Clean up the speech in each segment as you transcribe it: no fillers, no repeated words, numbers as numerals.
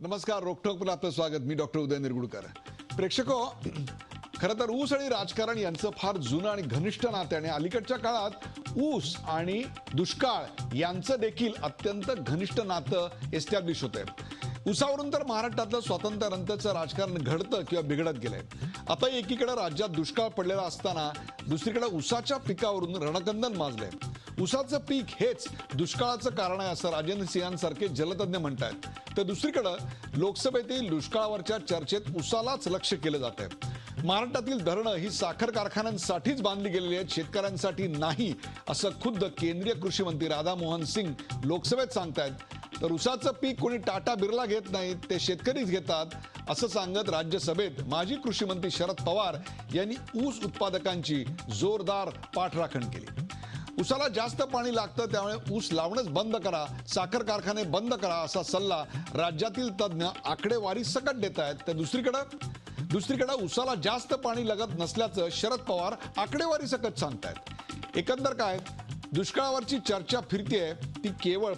नमस्कार. रोखठोकला आपलं स्वागत. मी डॉक्टर उदय निरगुडकर. प्रेक्षको, खरं तर ऊस आणि राजकारण यांचं फार जुनं आणि घनिष्ठ नातं आहे. अलीकडच्या काळात ऊस आणि दुष्काळ यांचं देखील अत्यंत घनिष्ठ नातं एस्टॅब्लिश होतंय. ऊसावरून तर महाराष्ट्रातलं स्वातंत्र्यानंतरचं राजकारण घडतं किंवा बिघडत गेलंय. आता एकीकडे राज्यात दुष्काळ पडलेला असताना दुसरीकडे ऊसाच्या पिकावरून रणकंदन माजलंय. ऊसाचं पीक हेच दुष्काळाचं कारण आहे असं राजेंद्र सिंहांसारखे जलतज्ञ म्हणतात. तर दुसरीकडे लोकसभेतील दुष्काळावरच्या चर्चेत ऊसालाच लक्ष केलं जात आहे. महाराष्ट्रातील धरणं ही साखर कारखान्यांसाठीच बांधली गेलेली आहेत, शेतकऱ्यांसाठी नाही, असं खुद्द केंद्रीय कृषी मंत्री राधामोहन सिंग लोकसभेत सांगतायत. तर ऊसाचं पीक कोणी टाटा बिर्ला घेत नाहीत, ते शेतकरीच घेतात असं सांगत राज्यसभेत माजी कृषी मंत्री शरद पवार यांनी ऊस उत्पादकांची जोरदार पाठराखण केली. ऊसाला जास्त पाणी लागतं, त्यामुळे ऊस लावणंच बंद करा, साखर कारखाने बंद करा असा सल्ला राज्यातील तज्ज्ञ आकडेवारी सकट देत आहेत. तर दुसरीकडे ऊसाला जास्त पाणी लागत नसल्याचं शरद पवार आकडेवारी सकट सांगतायत. एकंदर काय, दुष्काळावरची चर्चा फिरतेय ती केवळ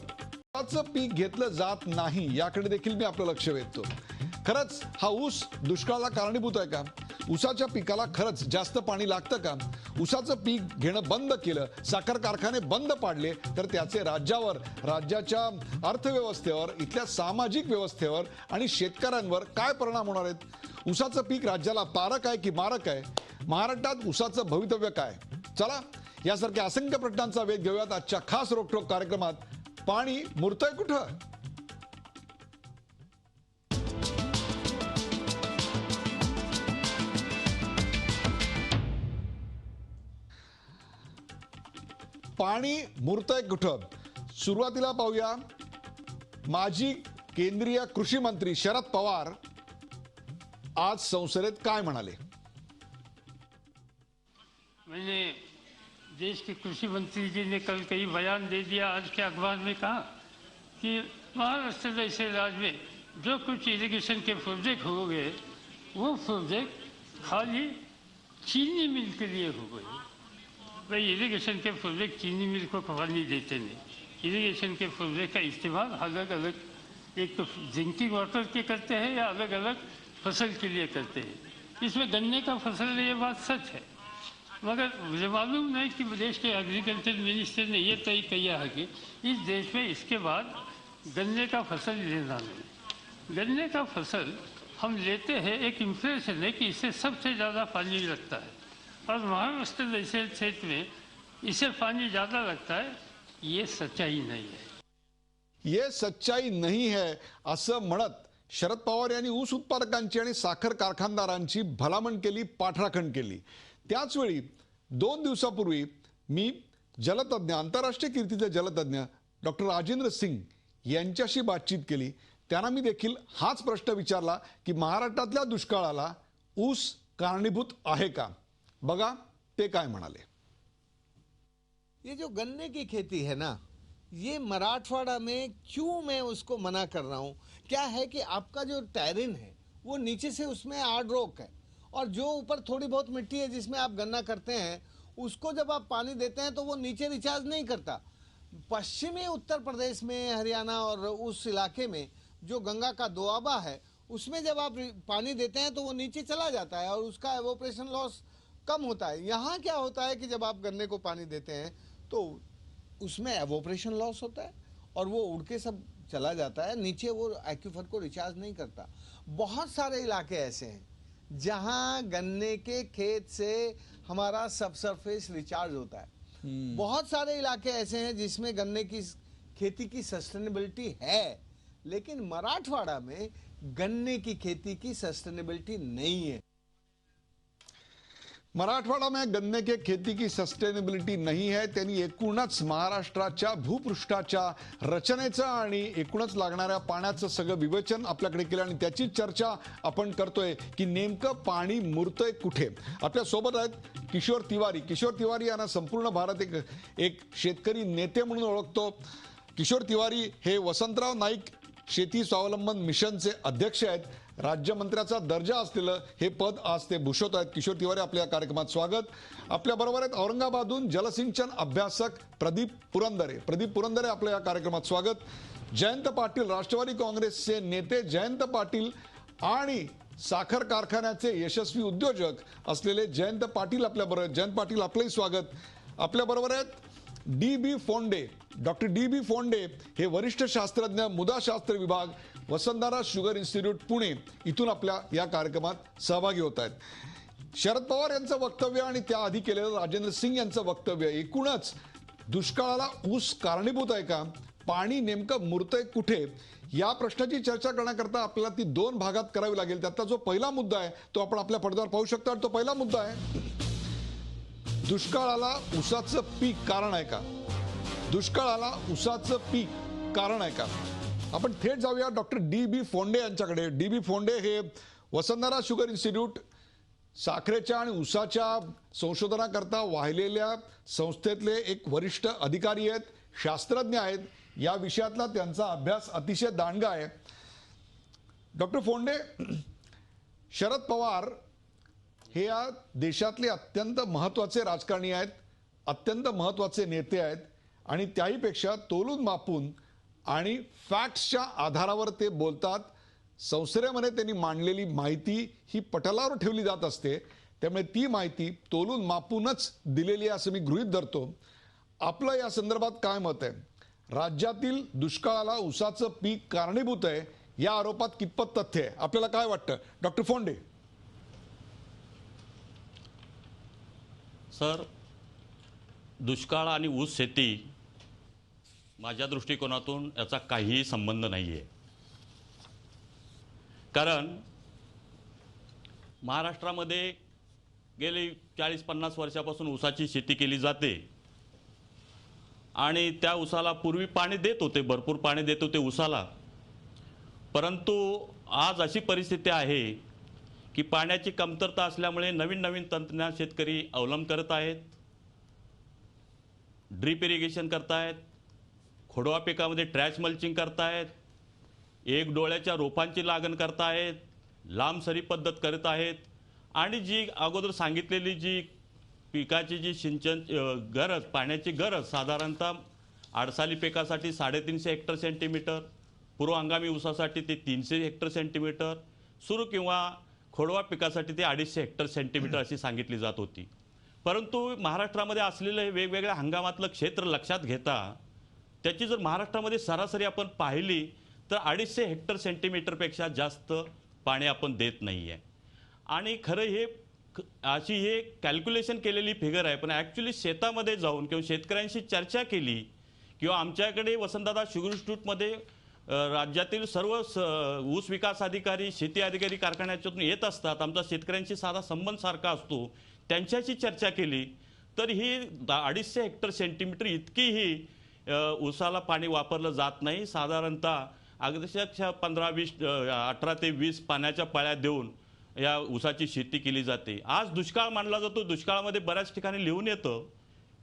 ऊसाचं पीक घेतलं जात नाही याकडे देखील मी आपलं लक्ष वेधतो. खरंच हा ऊस दुष्काळाला कारणीभूत आहे का? ऊसाच्या पिकाला खरंच जास्त पाणी लागतं का? ऊसाचं पीक घेणं बंद केलं, साखर कारखाने बंद पाडले तर त्याचे राज्यावर, राज्याच्या अर्थव्यवस्थेवर, इथल्या सामाजिक व्यवस्थेवर आणि शेतकऱ्यांवर काय परिणाम होणार आहेत? ऊसाचं पीक राज्याला तारक आहे की मारक आहे? महाराष्ट्रात ऊसाचं भवितव्य काय? चला, यासारख्या असंख्य प्रश्नांचा वेध घेऊयात आजच्या खास रोखठोक कार्यक्रमात. पाणी मुरतंय कुठं? पाणी मुरतंय कुठं? सुरुवातीला पाहूया, माजी केंद्रीय कृषी मंत्री शरद पवार आज संसदेत काय म्हणाले. मैंने देश के कृषि मंत्री जी ने कल कई बयान दे दिया, आज के अखबार में कहा कि महाराष्ट्र जैसे राज्य में जो कुछ इरिगेशन के प्रोजेक्ट हो गए वो प्रोजेक्ट खाली चीनी मिल के लिए हो गए. भाई इरिगेशन के प्रोजेक्ट चीनी मिल को पानी देते नहीं. इरिगेशन के प्रोजेक्ट का इस्तेमाल अलग अलग, एक तो ड्रिंकिंग वाटर के करते हैं या अलग अलग फसल के लिए करते हैं. इसमें गन्ने का फसल है, ये बात सच है, मगर मुझे मालूम नहीं कि देश के एग्रीकल्चर मिनिस्टर ने ये तय किया है कि इस देश में इसके बाद गन्ने का फसल लेना नहीं. गन्ने का फसल हम लेते हैं, एक इम्प्रेशन है कि इससे सबसे ज़्यादा पानी लगता है और महाराष्ट्र जैसे क्षेत्र में इसे पानी ज़्यादा लगता है. ये सच्चाई नहीं है. ये सच्चाई नहीं है असं म्हणत शरद पवार यांनी ऊस उत्पादकांची आणि साखर कारखानदारांची भलामण केली, पाठराखण केली. त्याचवेळी 2 दिवसापूर्वी मी जलतज्ञ, आंतरराष्ट्रीय कीर्तीचे जलतज्ञ डॉक्टर राजेंद्र सिंग यांच्याशी बातचीत केली. त्यांना मी देखील हाच प्रश्न विचारला की महाराष्ट्रातल्या दुष्काळाला ऊस कारणीभूत आहे का? बघा ते काय म्हणाले. ये जो गन्ने की खेती है ना, ये मराठवाड़ा में क्यों मैं उसको मना कर रहा हूँ, क्या है कि आपका जो टेरिन है वो नीचे से उसमें आर्ड रॉक है और जो ऊपर थोड़ी बहुत मिट्टी है जिसमें आप गन्ना करते हैं, उसको जब आप पानी देते हैं तो वो नीचे रिचार्ज नहीं करता. पश्चिमी उत्तर प्रदेश में, हरियाणा और उस इलाके में जो गंगा का दोआबा है उसमें जब आप पानी देते हैं तो वो नीचे चला जाता है और उसका एवोपरेशन लॉस कम होता है. यहाँ क्या होता है कि जब आप गन्ने को पानी देते हैं तो उसमें एवोपरेशन लॉस होता है और वो उड़ के सब चला जाता है नीचे, वो एक्यूफर को रिचार्ज नहीं करता. बहुत सारे इलाके ऐसे हैं जहाँ गन्ने के खेत से हमारा सबसरफेस रिचार्ज होता है. बहुत सारे इलाके ऐसे हैं जिसमें गन्ने की खेती की सस्टेनेबिलिटी है, लेकिन मराठवाड़ा में गन्ने की खेती की सस्टेनेबिलिटी नहीं है. मराठवाड़ा में गन्ने के खेती की सस्टेनेबिलिटी नहीं है. त्यांनी एकूणच महाराष्ट्राच्या भूपृष्ठाच्या रचनेचं आणि एकूणच लागणाऱ्या पाण्याचं सगळं विवेचन आपल्याकडे केलं आणि त्याची चर्चा आपण करतोय की नेमकं पाणी मुरतंय कुठे. आपल्या सोबत आहेत किशोर तिवारी. किशोर तिवारी यांना संपूर्ण भारत एक शेतकरी नेते म्हणून ओळखतो. किशोर तिवारी हे वसंतराव नाईक शेती स्वावलंबन मिशनचे अध्यक्ष आहेत. राज्यमंत्र्याचा दर्जा असलेलं हे पद आज ते भूषवत आहेत. किशोर तिवारी आपल्या कार्यक्रमात स्वागत. आपल्या बरोबर आहेत औरंगाबादहून जलसिंचन अभ्यासक प्रदीप पुरंदरे आपल्या या कार्यक्रमात स्वागत. जयंत पाटील राष्ट्रवादी काँग्रेसचे नेते जयंत पाटील आणि साखर कारखान्याचे यशस्वी उद्योजक असलेले जयंत पाटील आपल्या बरोबर. जयंत पाटील आपलंही स्वागत. आपल्या बरोबर आहेत डॉक्टर डी बी फोंडे हे वरिष्ठ शास्त्रज्ञ मृदाशास्त्र विभाग वसंतदारा शुगर इन्स्टिट्यूट पुणे इथून आपल्या या कार्यक्रमात सहभागी होत आहेत. शरद पवार यांचं वक्तव्य आणि त्याआधी केलेलं राजेंद्र सिंग यांचं वक्तव्य एकूणच दुष्काळाला ऊस कारणीभूत आहे का, पाणी नेमकं मुरतंय कुठे, या प्रश्नाची चर्चा करण्याकरता आपल्याला ती दोन भागात करावी लागेल. त्यातला जो पहिला मुद्दा आहे तो आपण आपल्या पडद्यावर पाहू शकतो. तो पहिला मुद्दा आहे दुष्काळाला ऊसाचं पीक कारण आहे का. दुष्काळाला ऊसाचं पीक कारण आहे का. आपण थेट जाऊया डॉक्टर डी बी फोंडे यांच्याकडे. डी बी फोंडे हे वसंतदारा शुगर इन्स्टिट्यूट साखरेच्या आणि ऊसाच्या संशोधनाकरता वाहिलेल्या संस्थेतले एक वरिष्ठ अधिकारी आहेत, शास्त्रज्ञ आहेत. या विषयातला त्यांचा अभ्यास अतिशय दांडगा आहे. डॉक्टर फोंडे, शरद पवार हे या देशातले अत्यंत महत्त्वाचे राजकारणी आहेत, अत्यंत महत्त्वाचे नेते आहेत आणि त्याहीपेक्षा तोलून मापून आणि फॅक्ट्सच्या आधारावर ते बोलतात. संसदेमध्ये त्यांनी मांडलेली माहिती ही पटलावर ठेवली जात असते, त्यामुळे ती माहिती तोलून मापूनच दिलेली आहे असं मी गृहीत धरतो. आपलं या संदर्भात काय मत आहे. राज्यातील दुष्काळाला ऊसाचं पीक कारणीभूत आहे या आरोपात कितपत तथ्य आहे, आपल्याला काय वाटतं डॉक्टर फोंडे. सर, दुष्काळ आणि ऊस शेती माझ्या दृष्टिकोनातून याचा काहीही संबंध नाही आहे. कारण महाराष्ट्रामध्ये गेली 40-50 वर्षापासून ऊसाची शेती केली जाते आणि त्या ऊसाला पूर्वी पाणी देत होते, भरपूर पाणी देत होते ऊसाला. परंतु आज अशी परिस्थिती आहे की पाण्याची कमतरता असल्यामुळे नवीन नवीन तंत्रज्ञान शेतकरी अवलंब करत आहेत. ड्रीप इरिगेशन करतायत, खोडवा पिकामध्ये ट्रॅच मल्चिंग करतायत, एक डोळ्याच्या रोपांची लागण करतायत, लांब सरी पद्धत करत आहेत आणि जी अगोदर सांगितलेली जी पिकाची जी सिंचन गरज, पाण्याची गरज साधारणतः आडसाली पिकासाठी 350 हेक्टर सेंटीमीटर, पूर्व हंगामी ऊसासाठी ते 300 हेक्टर सेंटीमीटर, सुरू किंवा खोडवा पिकासाठी ते 250 हेक्टर सेंटीमीटर अशी सांगितली जात होती. परंतु महाराष्ट्रामध्ये असलेलं हे वेगवेगळ्या हंगामातलं क्षेत्र लक्षात घेता त्याची जर महाराष्ट्रामध्ये सरासरी आपण पाहिली तर 250 हेक्टर सेंटीमीटरपेक्षा जास्त पाणी आपण देत नाही आहे. आणि खरं हे अशी हे कॅल्क्युलेशन केलेली फिगर आहे, पण ॲक्च्युली शेतामध्ये जाऊन किंवा शेतकऱ्यांशी चर्चा केली किंवा आमच्याकडे वसंतदादा शुगर इन्स्टिट्यूटमध्ये राज्यातील सर्व ऊस विकास अधिकारी, शेती अधिकारी कारखान्यातून येत असतात, आमचा शेतकऱ्यांशी साधा संबंध सारखा असतो, त्यांच्याशी चर्चा केली तर ही 250 हेक्टर सेंटीमीटर इतकीही ऊसाला पाणी वापरलं जात नाही. साधारणतः अगदी 15-20 18 ते 20 पाण्याच्या पळ्या देऊन या ऊसाची शेती केली जाते. आज दुष्काळ मानला जातो. दुष्काळामध्ये बऱ्याच ठिकाणी लिहून येतं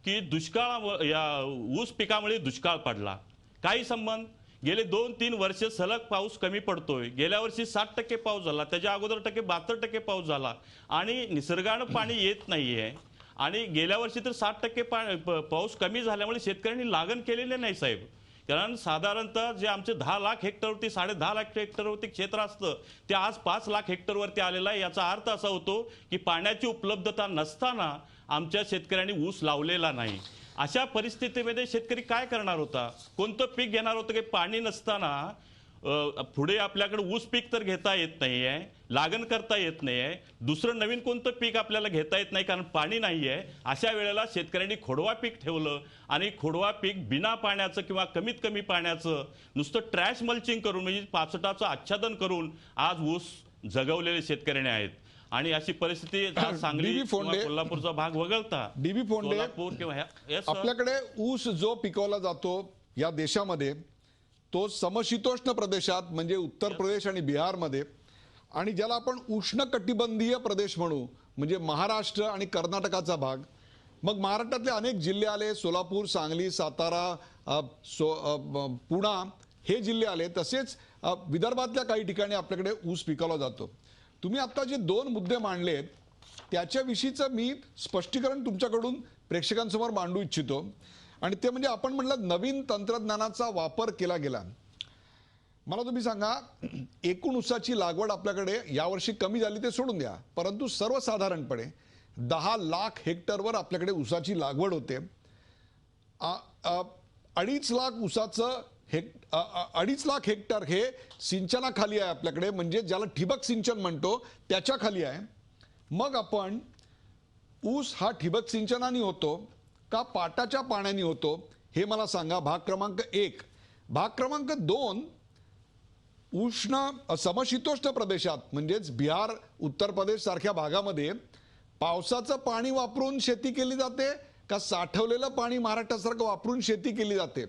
की दुष्काळ या ऊस पिकामुळे दुष्काळ पडला. काही संबंध. गेले 2-3 वर्ष सलग पाऊस कमी पडतोय. गेल्या वर्षी 60% पाऊस झाला, त्याच्या अगोदर 72% पाऊस झाला आणि निसर्गानं पाणी येत नाहीये. आणि गेल्या वर्षी तर 60% पाऊस कमी झाल्यामुळे शेतकऱ्यांनी लागण केलेले नाही साहेब. कारण साधारणतः जे आमचे 10 लाख हेक्टरवरती 10.5 लाख हेक्टरवरती क्षेत्र असतं ते आज 5 लाख हेक्टरवरती आलेलं आहे. याचा अर्थ असा होतो की पाण्याची उपलब्धता नसताना आमच्या शेतकऱ्यांनी ऊस लावलेला नाही. अशा परिस्थितीमध्ये शेतकरी काय करणार होता, कोणतं पीक घेणार होतं की पाणी नसताना पुढे आपल्याकडे ऊस पीक तर घेता येत नाहीये, लागण करता येत नाहीये, दुसरं नवीन कोणतं पीक आपल्याला घेता येत नाही कारण पाणी नाहीये. अशा वेळेला शेतकऱ्यांनी खोडवा पीक ठेवलं आणि खोडवा पीक बिना पाण्याचं किंवा कमीत कमी पाण्याचं नुसतं ट्रॅश मल्चिंग करून म्हणजे पाचटाचं आच्छादन करून आज ऊस जगवलेले शेतकऱ्यांनी आहेत. आणि अशी परिस्थिती सांगली कोल्हापूरचा भाग वगळता डीबी फोंडे, आपल्याकडे ऊस जो पिकवला जातो या देशामध्ये तो समशीतोष्ण प्रदेशात म्हणजे उत्तर प्रदेश आणि बिहारमध्ये, आणि ज्याला आपण उष्णकटिबंधीय प्रदेश म्हणू म्हणजे महाराष्ट्र आणि कर्नाटकाचा भाग, मग महाराष्ट्रातले अनेक जिल्हे आले, सोलापूर, सांगली, सातारा, पुणा हे जिल्हे आले, तसेच विदर्भातल्या काही ठिकाणी आपल्याकडे ऊस पिकवला जातो. तुम्ही आता जे 2 मुद्दे मांडलेत त्याच्याविषयीचं मी स्पष्टीकरण तुमच्याकडून प्रेक्षकांसमोर मांडू इच्छितो. आणि ते म्हणजे आपण म्हणलं नवीन तंत्रज्ञानाचा वापर केला गेला. मला तुम्ही सांगा, एकूण ऊसाची लागवड आपल्याकडे यावर्षी कमी झाली ते सोडून द्या, परंतु सर्वसाधारणपणे 10 लाख हेक्टरवर आपल्याकडे ऊसाची लागवड होते. 2.5 लाख ऊसाचं 2.5 लाख हेक्टर हे सिंचनाखाली आहे आपल्याकडे, म्हणजे ज्याला ठिबक सिंचन म्हणतो त्याच्या खाली आहे. मग आपण ऊस हा ठिबक सिंचनाने होतो का पाटाच्या पाण्याने होतो हे मला सांगा. भाग क्रमांक 1. भाग क्रमांक 2, समशीतोष्ण प्रदेशात म्हणजेच बिहार, उत्तर प्रदेश सारख्या भागामध्ये पावसाचं पाणी वापरून शेती केली जाते का साठवलेलं पाणी महाराष्ट्रासारखं वापरून शेती केली जाते?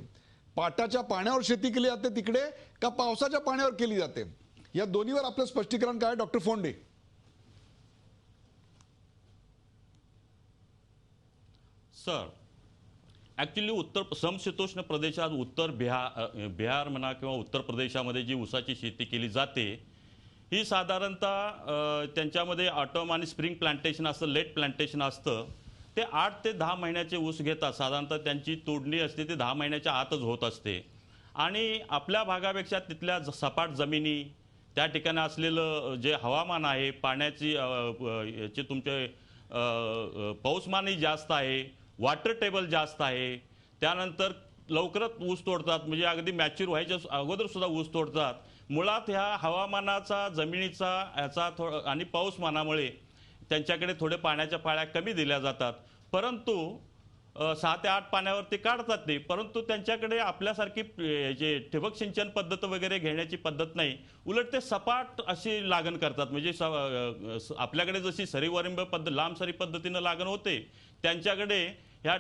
पाटाच्या पाण्यावर शेती केली जाते तिकडे का पावसाच्या पाण्यावर केली जाते? या दोन्हीवर आपलं स्पष्टीकरण काय डॉक्टर फोंडे? सर, ॲक्च्युली समशीतोष्ण प्रदेशात बिहार म्हणा किंवा उत्तर प्रदेशामध्ये जी ऊसाची शेती केली जाते ही साधारणतः त्यांच्यामध्ये ऑटम आणि स्प्रिंग प्लांटेशन असतं, लेट प्लांटेशन असतं. ते 8 ते 10 महिन्याचे ऊस घेतात. साधारणतः त्यांची तोडणी असते ते 10 महिन्याच्या आतच होत असते. आणि आपल्या भागापेक्षा तिथल्या सपाट जमिनी, त्या ठिकाणी असलेलं जे हवामान आहे, पाण्याची याचे तुमचे पाऊसमानही जास्त आहे, वॉटर टेबल जास्त आहे. त्यानंतर लवकरच ऊस तोडतात, म्हणजे अगदी मॅच्युअर व्हायच्या अगोदर सुद्धा ऊस तोडतात. मुळात ह्या हवामानाचा, जमिनीचा ह्याचा आणि पाऊसमानामुळे त्यांच्याकडे थोडे पाण्याच्या पाळ्या कमी दिल्या जातात. परंतु 6 ते 8 पाण्यावर ते काढतात ते. परंतु त्यांच्याकडे आपल्यासारखी जे ठिबक सिंचन पद्धत वगैरे घेण्याची पद्धत नाही. उलट ते सपाट अशी लागण करतात. म्हणजे आपल्याकडे जशी सरीवरिंब लांब सरी पद्धतीनं लागण होते, त्यांच्याकडे ह्या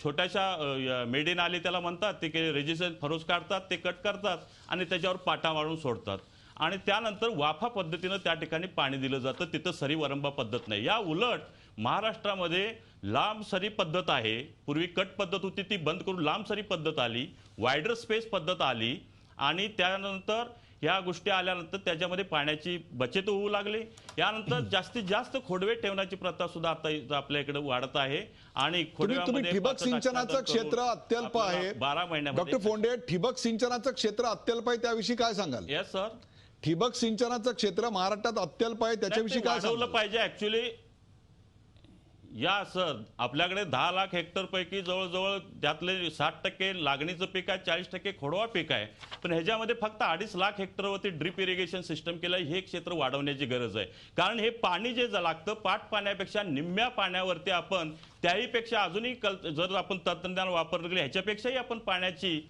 छोट्याशा मेडिन आली त्याला म्हणतात, ते रेजिस्टन्स फरोज काढतात, ते कट करतात आणि त्याच्यावर पाटा मारून सोडतात. आणि त्यानंतर वाफा पद्धतीनं त्या ठिकाणी पाणी दिलं जातं. तिथं सरीवरंबा पद्धत नाही. या उलट महाराष्ट्रामध्ये लांब सरी पद्धत आहे. पूर्वी कट पद्धत होती, ती बंद करून लांब सरी पद्धत आली, वायडर स्पेस पद्धत आली. आणि त्यानंतर ह्या गोष्टी आल्यानंतर त्याच्यामध्ये पाण्याची बचत होऊ लागली. यानंतर जास्तीत जास्त खोडवे ठेवण्याची प्रथा सुद्धा आता आपल्या इकडे वाढत आहे. आणि तुम्ही ठिबक सिंचनाचं क्षेत्र अत्यल्प आहे 12 महिन्यामध्ये. डॉक्टर फोंडे, ठिबक सिंचनाचं क्षेत्र अत्यल्प आहे, त्याविषयी काय सांगाल? Yes sir. ठिबक सिंचनाचं क्षेत्र महाराष्ट्रात अत्यल्प आहे, त्याच्याविषयी काय वाढवलं सांगाल? पाहिजे ऍक्च्युली. या सर, आपल्याकडे 10 लाख हेक्टर पैकी जवळजवळ त्यातले 60% लागणीचं पीक आहे, 40% खोडवा पीक आहे. पण ह्याच्यामध्ये फक्त 2.5 लाख हेक्टरवरती ड्रिप इरिगेशन सिस्टम केलं. हे क्षेत्र वाढवण्याची गरज आहे. कारण हे पाणी जे लागतं पाट पाण्यापेक्षा निम्म्या पाण्यावरती आपण त्याहीपेक्षा अजूनही जर आपण तंत्रज्ञान वापरलं गेलं ह्याच्यापेक्षाही आपण पाण्याची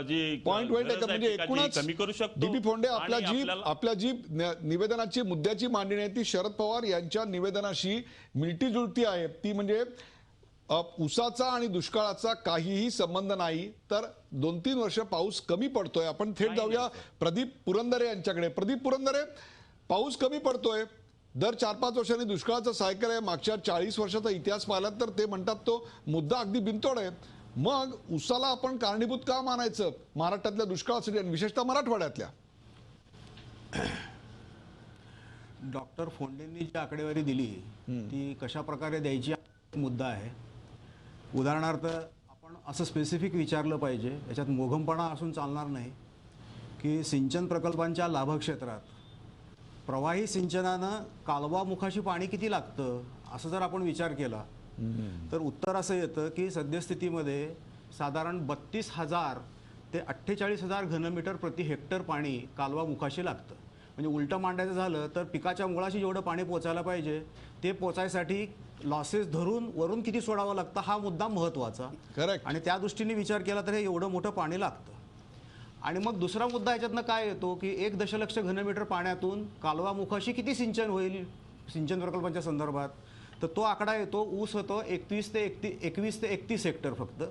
जी पॉइंट वेल टेकर म्हणजे एकूणच कमी करू शकतो. डीबी फोंडे, आपल्या जी निवेदनाची मुद्द्याची मांडणी आहे ती शरद पवार यांच्या निवेदनाशी मिळती जुळती आहे. ती म्हणजे ऊसाचा आणि दुष्काळाचा काहीही संबंध नाही, तर 2-3 वर्ष पाऊस कमी पडतोय. आपण थेट जाऊया प्रदीप पुरंदरे यांच्याकडे. प्रदीप पुरंदरे, पाऊस कमी पडतोय, दर 4-5 वर्षांनी दुष्काळाचं सायकल आहे. मागच्या 40 वर्षाचा इतिहास पाहिला तर ते म्हणतात तो मुद्दा अगदी बिनतोड आहे. मग ऊसाला आपण कारणीभूत का मानायचं महाराष्ट्रातल्या दुष्काळासाठी आणि विशेषतः मराठवाड्यातल्या? डॉक्टर फोंडेंनी जी आकडेवारी दिली ती कशा प्रकारे द्यायची मुद्दा आहे. उदाहरणार्थ आपण असं स्पेसिफिक विचारलं पाहिजे, याच्यात मोघमपणा असून चालणार नाही, की सिंचन प्रकल्पांच्या लाभक्षेत्रात प्रवाही सिंचनानं कालवामुखाशी पाणी किती लागतं असं जर आपण विचार केला तर उत्तर असं येतं की सद्यस्थितीमध्ये साधारण 32,000 ते 48,000 घनमीटर प्रति हेक्टर पाणी कालवामुखाशी लागतं. म्हणजे उलटं मांडायचं झालं तर पिकाच्या मुळाशी जेवढं पाणी पोचायला पाहिजे ते पोचायसाठी लॉसेस धरून वरून किती सोडावं लागतं हा मुद्दा महत्त्वाचा. करेक्ट. आणि त्या दृष्टीने विचार केला तर हे एवढं मोठं पाणी लागतं. आणि मग दुसरा मुद्दा याच्यातनं काय येतो की 1 दशलक्ष घनमीटर पाण्यातून कालवामुखाशी किती सिंचन होईल सिंचन प्रकल्पांच्या संदर्भात, तर तो आकडा येतो ऊस होतो 21 ते 31 हेक्टर फक्त,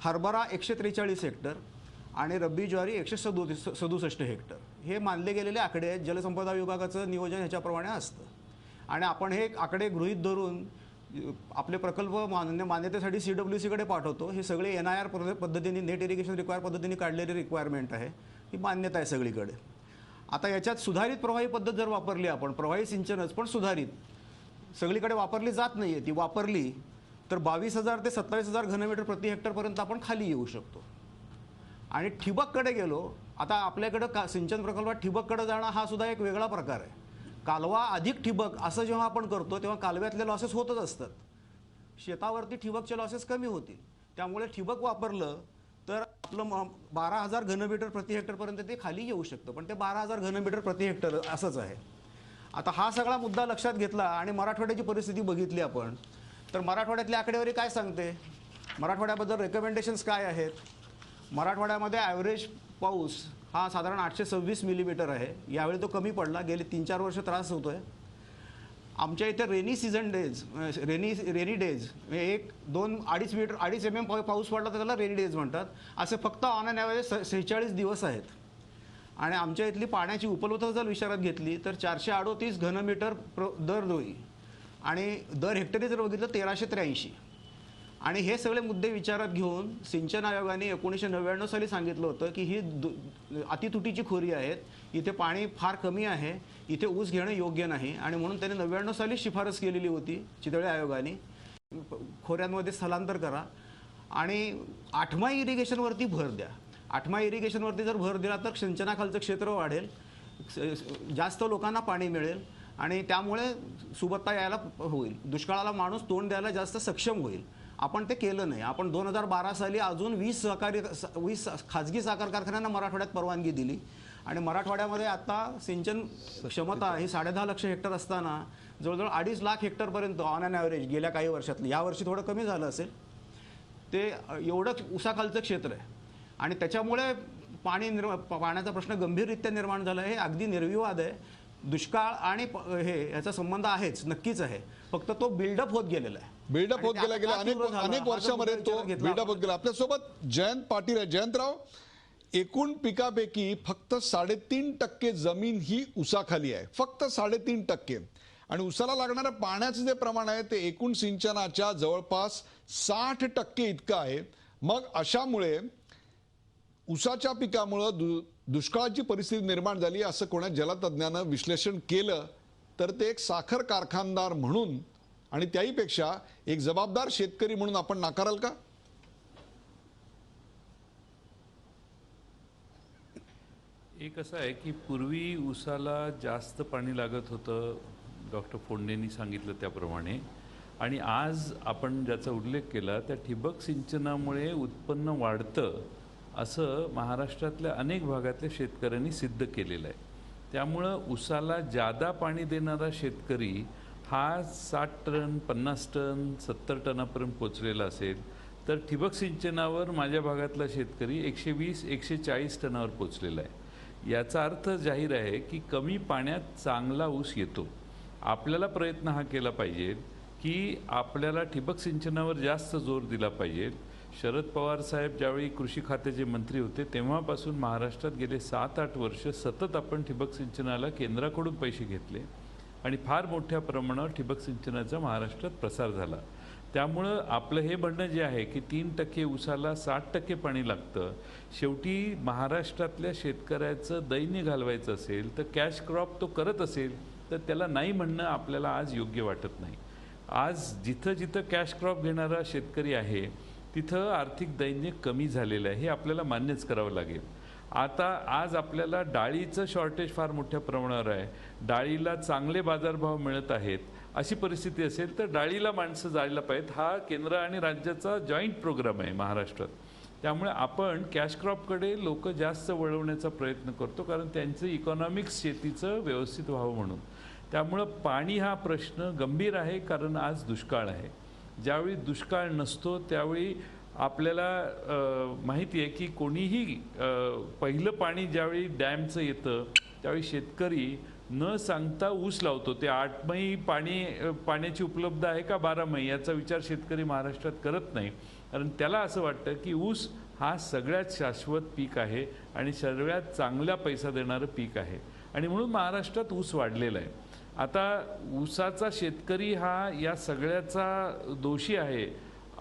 हरभरा 143 हेक्टर आणि रब्बी ज्वारी 167 हेक्टर. हे मानले गेलेले आकडे आहेत. जलसंपदा विभागाचं नियोजन ह्याच्याप्रमाणे असतं. आणि आपण हे आकडे गृहीत धरून आपले प्रकल्प मान्यतेसाठी CWC कडे पाठवतो. हे सगळे NIR पद्धतीने नेट इरिगेशन रिक्वायर पद्धतीने काढलेली रिक्वायरमेंट आहे. ही मान्यता आहे सगळीकडे. आता याच्यात सुधारित प्रवाही पद्धत जर वापरली आपण, प्रवाही सिंचनच पण सुधारित, सगळीकडे वापरली जात नाही आहे, ती वापरली तर 22,000 ते 27,000 घनमीटर प्रति हेक्टरपर्यंत आपण खाली येऊ शकतो. आणि ठिबककडे गेलो, आता आपल्याकडं सिंचन प्रकल्पात ठिबककडे जाणं हा सुद्धा एक वेगळा प्रकार आहे. कालवा अधिक ठिबक असं जेव्हा आपण करतो तेव्हा कालव्यातले लॉसेस होतच असतात, शेतावरती ठिबकचे लॉसेस कमी होतील. त्यामुळे ठिबक वापरलं तर आपलं 12,000 घनमीटर प्रति हेक्टरपर्यंत ते खाली येऊ शकतं, पण ते 12,000 घनमीटर प्रति हेक्टर असंच आहे. आता हा सगळा मुद्दा लक्षात घेतला आणि मराठवाड्याची परिस्थिती बघितली आपण, तर मराठवाड्यातली आकडेवारी काय सांगते, मराठवाड्याबद्दल रेकमेंडेशन्स काय आहेत. मराठवाड्यामध्ये ॲव्हरेज पाऊस हा साधारण 826 मिलीमीटर आहे. यावेळी तो कमी पडला, गेले 3-4 वर्ष त्रास होतो आहे. आमच्या इथे rainy season days, rainy days 2-2.5 mm पाऊस पडला तर त्याला रेनी डेज म्हणतात. असे फक्त ऑन अन ॲव्हरेज 46 दिवस आहेत. आणि आमच्या इथली पाण्याची उपलब्धता जर विचारात घेतली तर 438 घनमीटर दरडोई आणि दर हेक्टरी जर बघितलं 1383. आणि हे सगळे मुद्दे विचारात घेऊन सिंचन आयोगाने 1999 साली सांगितलं होतं की ही अतितुटीची खोरी आहेत, इथे पाणी फार कमी आहे, इथे ऊस घेणं योग्य नाही. आणि म्हणून त्याने 99 साली शिफारस केलेली होती चितळे आयोगाने, खोऱ्यांमध्ये स्थलांतर करा आणि आठमाई इरिगेशनवरती भर द्या. आठमाई इरिगेशनवरती जर भर दिला तर सिंचनाखालचं क्षेत्र वाढेल, जास्त लोकांना पाणी मिळेल आणि त्यामुळे सुबत्ता यायला होईल, दुष्काळाला माणूस तोंड द्यायला जास्त सक्षम होईल. आपण ते केलं नाही. आपण 2012 साली अजून 20 खाजगी साखर कारखान्यांना मराठवाड्यात परवानगी दिली आणि मराठवाड्यामध्ये आता सिंचन क्षमता ही 10.5 लाख हेक्टर असताना जवळजवळ 2.5 लाख हेक्टरपर्यंत ऑन अन ॲव्हरेज गेल्या काही वर्षातलं, यावर्षी थोडं कमी झालं असेल, ते एवढं उसाखालचं क्षेत्र आहे. आणि त्याच्यामुळे पाण्याचा प्रश्न गंभीररित्या निर्माण झाला. हे अगदी निर्विवाद आहे. दुष्काळ आणि हे याचा संबंध आहेच, नक्कीच आहे, फक्त तो बिल्डअप होत गेलेला आहे. बिल्डअप होत गेला गेला अनेक वर्षामध्ये तो बिल्डअप होत गेला. आपल्यासोबत जयंत पाटील आहे. जयंतराव, एकूण पिकापैकी फक्त 3.5% जमीन ही उसाखाली आहे, फक्त 3.5%. आणि उसाला लागणाऱ्या पाण्याचं जे प्रमाण आहे ते एकूण सिंचनाच्या जवळपास 60% इतकं आहे. मग अशामुळे उसाच्या पिकामुळं दुष्काळाची परिस्थिती निर्माण झाली असं कोणा जलतज्ञानं विश्लेषण केलं तर ते एक साखर कारखानदार म्हणून आणि त्याहीपेक्षा एक जबाबदार शेतकरी म्हणून आपण नाकाराल का? एक असं आहे की पूर्वी उसाला जास्त पाणी लागत होतं, डॉक्टर फोंडेंनी सांगितलं त्याप्रमाणे. आणि आज आपण ज्याचा उल्लेख केला त्या ठिबक सिंचनामुळे उत्पन्न वाढतं असं महाराष्ट्रातल्या अनेक भागातल्या शेतकऱ्यांनी सिद्ध केलेलं आहे. त्यामुळं उसाला जादा पाणी देणारा शेतकरी हा 60 टन, 50 टन, 70 टनापर्यंत पोचलेला असेल, तर ठिबक सिंचनावर माझ्या भागातला शेतकरी 120-140 टनावर पोचलेला आहे. याचा अर्थ जाहीर आहे की कमी पाण्यात चांगला ऊस येतो. आपल्याला प्रयत्न हा केला पाहिजे की आपल्याला ठिबक सिंचनावर जास्त जोर दिला पाहिजे. शरद पवार साहेब ज्यावेळी कृषी खात्याचे मंत्री होते तेव्हापासून महाराष्ट्रात गेले 7-8 वर्ष सतत आपण ठिबक सिंचनाला केंद्राकडून पैसे घेतले आणि फार मोठ्या प्रमाणावर ठिबक सिंचनाचा महाराष्ट्रात प्रसार झाला. त्यामुळं आपलं हे म्हणणं जे आहे की 3% उसाला 60% पाणी लागतं, शेवटी महाराष्ट्रातल्या शेतकऱ्याचं दैन्य घालवायचं असेल तर कॅश क्रॉप तो करत असेल तर त्याला नाही म्हणणं आपल्याला आज योग्य वाटत नाही. आज जिथं जिथं कॅश क्रॉप घेणारा शेतकरी आहे तिथं आर्थिक दैन्य कमी झालेलं आहे, हे आपल्याला मान्यच करावं लागेल. आता आज आपल्याला डाळीचं शॉर्टेज फार मोठ्या प्रमाणावर आहे, डाळीला चांगले बाजारभाव मिळत आहेत. अशी परिस्थिती असेल तर डाळीला माणसं जायला पाहिजेत. हा केंद्र आणि राज्याचा जॉईंट प्रोग्राम आहे महाराष्ट्रात. त्यामुळे आपण कॅश क्रॉपकडे लोक जास्त वळवण्याचा प्रयत्न करतो कारण त्यांचं इकॉनॉमिक्स शेतीचं व्यवस्थित व्हावं म्हणून. त्यामुळं पाणी हा प्रश्न गंभीर आहे कारण आज दुष्काळ आहे. ज्यावेळी दुष्काळ नसतो त्यावेळी आपल्याला माहिती आहे की कोणीही पहिलं पाणी ज्यावेळी डॅमचं येतं त्यावेळी शेतकरी न सांगता ऊस लावतो. ते 8 मई पाण्याची उपलब्ध आहे का 12 मई याचा विचार शेतकरी महाराष्ट्रात करत नाही, कारण त्याला असं वाटतं की ऊस हा सगळ्यात शाश्वत पीक आहे आणि सगळ्यात चांगला पैसा देणारं पीक आहे आणि म्हणून महाराष्ट्रात ऊस वाढलेला आहे. आता ऊसाचा शेतकरी हा या सगळ्याचा दोषी आहे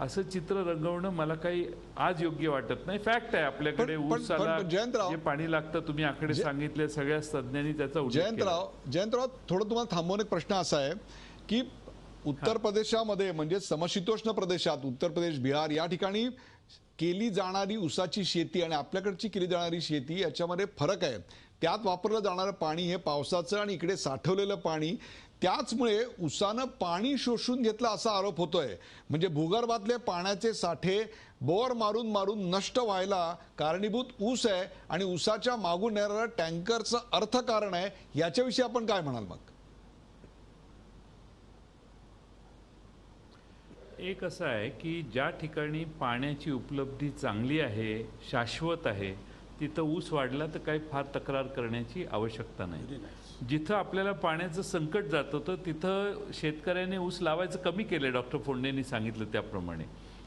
असं चित्र रंगवणं मला काही आज योग्य वाटत नाही. फॅक्ट आहे आपल्याकडे ऊसाला जयंतराव, जे पाणी लागतं तुम्ही आकडे सांगितले, सगळ्या तज्ज्ञांनी त्याचा उल्लेख केला. जयंतराव थोडं तुम्हाला थांबवून एक प्रश्न असा आहे की उत्तर प्रदेशामध्ये म्हणजे समशीतोष्ण प्रदेशात उत्तर प्रदेश, बिहार या ठिकाणी केली जाणारी ऊसाची शेती आणि आपल्याकडची केली जाणारी शेती याच्यामध्ये फरक आहे. त्यात वापरलं जाणारं पाणी हे पावसाचं आणि इकडे साठवलेलं पाणी, त्याचमुळे ऊसानं पाणी शोषून घेतलं असा आरोप होतोय. म्हणजे भूगर्भातले पाण्याचे साठे बोर मारून मारून नष्ट व्हायला कारणीभूत ऊस आहे आणि ऊसाच्या मागून येणारं टँकरचं अर्थकारण आहे. याच्याविषयी आपण काय म्हणाल मग? एक असं आहे की ज्या ठिकाणी पाण्याची उपलब्धी चांगली आहे, शाश्वत आहे, तिथं ऊस वाढला तर काही फार तक्रार करण्याची आवश्यकता नाही. जिथं आपल्याला पाण्याचं संकट जात होतं तिथं शेतकऱ्याने ऊस लावायचं कमी केलं, डॉक्टर फोंडेंनी सांगितलं त्याप्रमाणे.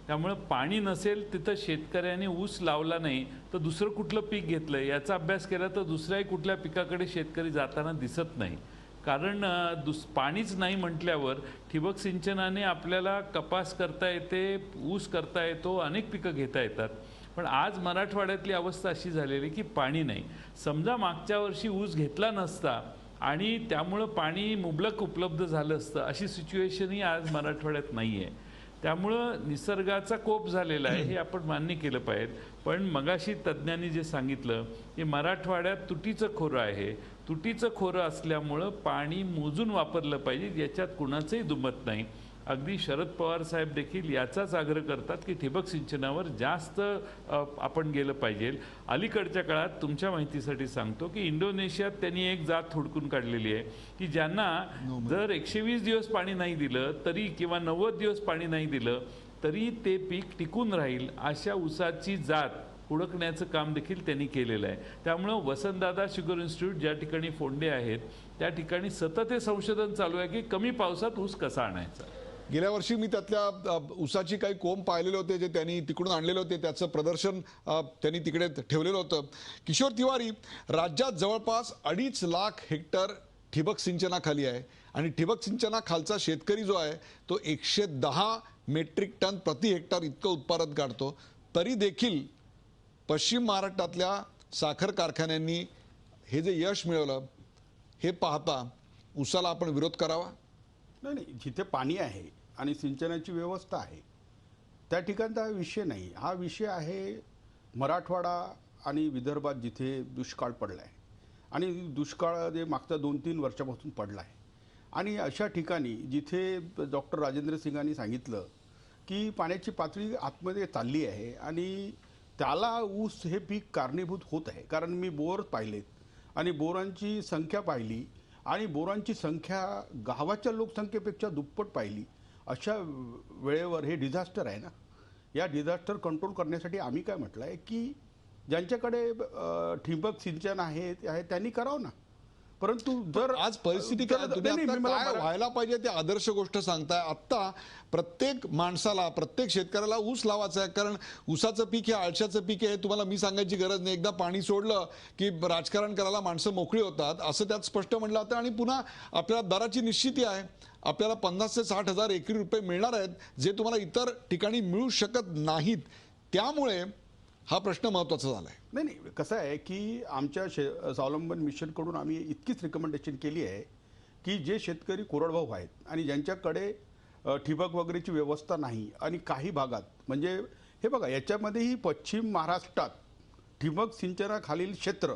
त्यामुळं पाणी नसेल तिथं शेतकऱ्याने ऊस लावला नाही तर दुसरं कुठलं पीक घेतलं याचा अभ्यास केला तर दुसऱ्याही कुठल्या पिकाकडे शेतकरी जाताना दिसत नाही. कारण पाणीच नाही म्हटल्यावर ठिबक सिंचनाने आपल्याला कपास करता येते, ऊस करता येतो, अनेक पिकं घेता येतात. पण आज मराठवाड्यातली अवस्था अशी झालेली की पाणी नाही. समजा मागच्या वर्षी ऊस घेतला नसता आणि त्यामुळं पाणी मुबलक उपलब्ध झालं असतं, अशी सिच्युएशनही आज मराठवाड्यात नाही आहे. त्यामुळं निसर्गाचा कोप झालेला आहे हे आपण मान्य केलं पाहिजे. पण मगाशी तज्ज्ञांनी जे सांगितलं की मराठवाड्यात तुटीचं खोरं आहे, तुटीचं खोरं असल्यामुळं पाणी मोजून वापरलं पाहिजे, याच्यात कुणाचंही दुमत नाही. अगदी शरद पवार साहेब देखील याचाच आग्रह करतात की ठिबक सिंचनावर जास्त आपण गेलं पाहिजे. अलीकडच्या काळात तुमच्या माहितीसाठी सांगतो की इंडोनेशियात त्यांनी एक जात हुडकून काढलेली आहे की ज्यांना जर 120 दिवस पाणी नाही दिलं तरी किंवा 90 दिवस पाणी नाही दिलं तरी ते पीक टिकून राहील, अशा ऊसाची जात हुडकण्याचं काम देखील त्यांनी केलेलं आहे. त्यामुळं वसंतदादा शुगर इन्स्टिट्यूट ज्या ठिकाणी फोंडे आहेत त्या ठिकाणी सतत हे संशोधन चालू आहे की कमी पावसात ऊस कसा आणायचा. गेल्या वर्षी मी त्यातल्या ऊसाची काही कोंब पाहिलेले होते जे त्यांनी तिकडून आणलेले होते, त्याचं प्रदर्शन त्यांनी तिकडे ठेवलेलं होतं. किशोर तिवारी, राज्यात जवळपास 2.5 लाख हेक्टर ठिबक सिंचनाखाली आहे आणि ठिबक सिंचनाखालचा शेतकरी जो आहे तो 110 मेट्रिक टन प्रति हेक्टर इतकं उत्पादन काढतो. तरी देखील पश्चिम महाराष्ट्रातल्या साखर कारखान्यांनी हे जे यश मिळवलं हे पाहता ऊसाला आपण विरोध करावा? नाही, जिथे पाणी आहे आणि सिंचनाची व्यवस्था आहे त्या ठिकाणचा हा विषय नाही. हा विषय आहे मराठवाडा आणि विदर्भात जिथे दुष्काळ पडला आहे आणि दुष्काळ जे मागच्या 2-3 वर्षापासून पडला आहे आणि अशा ठिकाणी जिथे डॉक्टर राजेंद्र सिंगांनी सांगितलं की पाण्याची पातळी आतमध्ये चालली आहे आणि त्याला ऊस हे पीक कारणीभूत होत आहे. कारण मी बोर पाहिलेत आणि बोरांची संख्या पाहिली आणि बोरांची संख्या गावाच्या लोकसंख्येपेक्षा दुप्पट पाहिली. अशा वेळेवर हे डिझास्टर आहे ना. या डिझास्टर कंट्रोल करण्यासाठी आम्ही काय म्हटलं आहे की ज्यांच्याकडे ठिबक सिंचन आहे त्यांनी करावं ना. परंतु जर आज परिस्थिती काय, तुम्ही आता काय व्हायला पाहिजे ते आदर्श गोष्ट सांगताय. आता प्रत्येक माणसाला, प्रत्येक शेतकऱ्याला ऊस लावायचा आहे, कारण ऊसाचं पीक हे आळशाचं पीक आहे. तुम्हाला मी सांगायची गरज नाही. एकदा पाणी सोडलं की राजकारण करायला माणसं मोकळी होतात असं त्यात स्पष्ट म्हटलं जातं. आणि पुन्हा आपल्याला दराची निश्चिती आहे. आपल्याला 50 ते 60 हजार एकरी रुपये मिळणार आहेत जे तुम्हाला इतर ठिकाणी मिळू शकत नाहीत. त्यामुळे हा प्रश्न महत्त्वाचा झाला आहे. नाही, कसं आहे की आमच्या स्वावलंबन मिशनकडून आम्ही इतकीच रिकमेंडेशन केली आहे की जे शेतकरी कोरडवाहू आहेत आणि ज्यांच्याकडे ठिबक वगैरेची व्यवस्था नाही आणि काही भागात म्हणजे हे बघा याच्यामध्येही पश्चिम महाराष्ट्रात ठिबक सिंचनाखालील क्षेत्र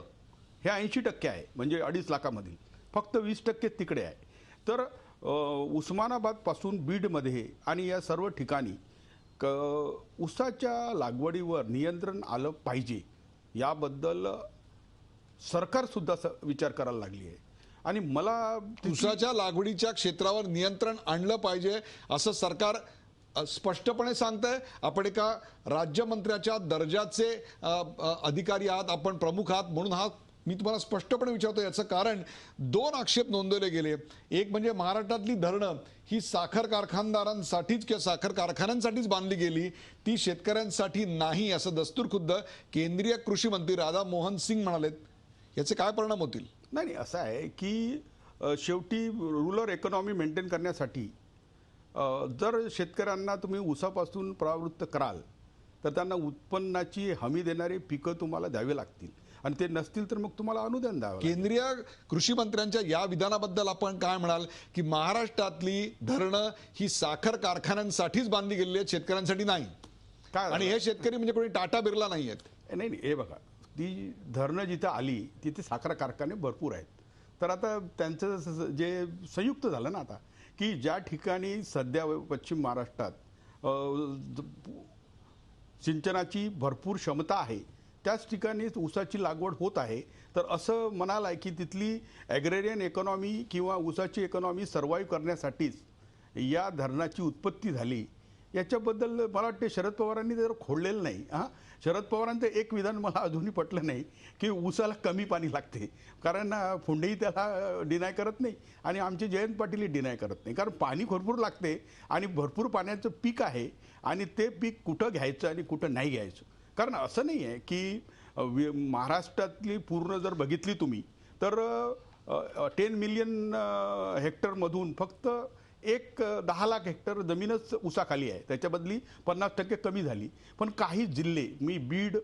हे 80% आहे. म्हणजे 2.5 लाखामधील फक्त 20% तिकडे आहे. तर उस्मानाबादपासून बीडमध्ये आणि या सर्व ठिकाणी ऊसाच्या लागवडीवर नियंत्रण आलं पाहिजे याबद्दल सरकारसुद्धा विचार करायला लागली आहे. आणि मला ऊसाच्या लागवडीच्या क्षेत्रावर नियंत्रण आणलं पाहिजे असं सरकार स्पष्टपणे सांगतंय. आपण एका राज्यमंत्र्याच्या दर्जाचे अधिकारी आहात, आपण प्रमुख आहात, म्हणून हा मी तुम्हाला स्पष्टपणे विचारतो. याचं कारण 2 आक्षेप नोंदवले गेले. एक म्हणजे महाराष्ट्रातली धरणं ही साखर कारखानदारांसाठीच किंवा साखर कारखान्यांसाठीच बांधली गेली, ती शेतकऱ्यांसाठी नाही असं दस्तूरखुद्द केंद्रीय कृषी मंत्री राधा मोहन सिंग म्हणालेत. याचे काय परिणाम होतील? नाही, असं आहे की शेवटी रूरल इकॉनॉमी मेंटेन करण्यासाठी जर शेतकऱ्यांना तुम्ही ऊसापासून परावृत्त कराल तर त्यांना उत्पन्नाची हमी देणारे पिकं तुम्हाला द्यावे लागतील आणि ते नसतील तर मग तुम्हाला अनुदान द्यावं लागेल. केंद्रीय कृषी मंत्र्यांच्या या विधानाबद्दल आपण काय म्हणाल की महाराष्ट्रातली धरणं ही साखर कारखान्यांसाठीच बांधली गेलेली आहेत, शेतकऱ्यांसाठी नाही? काय आणि हे शेतकरी म्हणजे कोणी टाटा बिर्ला नाही आहेत. नाही नाही, हे बघा, ती धरणं जिथं आली तिथे साखर कारखाने भरपूर आहेत. तर आता त्यांचं जे संयुक्त झालं ना आता, की ज्या ठिकाणी सध्या पश्चिम महाराष्ट्रात सिंचनाची भरपूर क्षमता आहे त्याच ठिकाणी ऊसाची लागवड होत आहे. तर असं म्हणाल आहे की तिथली ॲग्रेरियन इकॉनॉमी किंवा ऊसाची इकॉनॉमी सर्व्हाइव्ह करण्यासाठीच या धरणाची उत्पत्ती झाली. याच्याबद्दल मला वाटते शरद पवारांनी जर खोडलेलं नाही. शरद पवारांचं एक विधान मला अजूनही पटलं नाही की ऊसाला कमी पाणी लागते, कारण फोंडेही त्याला डिनाय करत नाही आणि आमचे जयंत पाटीलही डिनाय करत नाही, कारण पाणी भरपूर लागते आणि भरपूर पाण्याचं पीक आहे आणि ते पीक कुठं घ्यायचं आणि कुठं नाही घ्यायचं. कारण असं नाही आहे की महाराष्ट्रातली पूर्ण जर बघितली तुम्ही तर 10 मिलियन हेक्टरमधून फक्त 10 लाख हेक्टर जमीनच ऊसाखाली आहे, त्याच्याबदली 50% कमी झाली. पण काही जिल्हे, मी बीड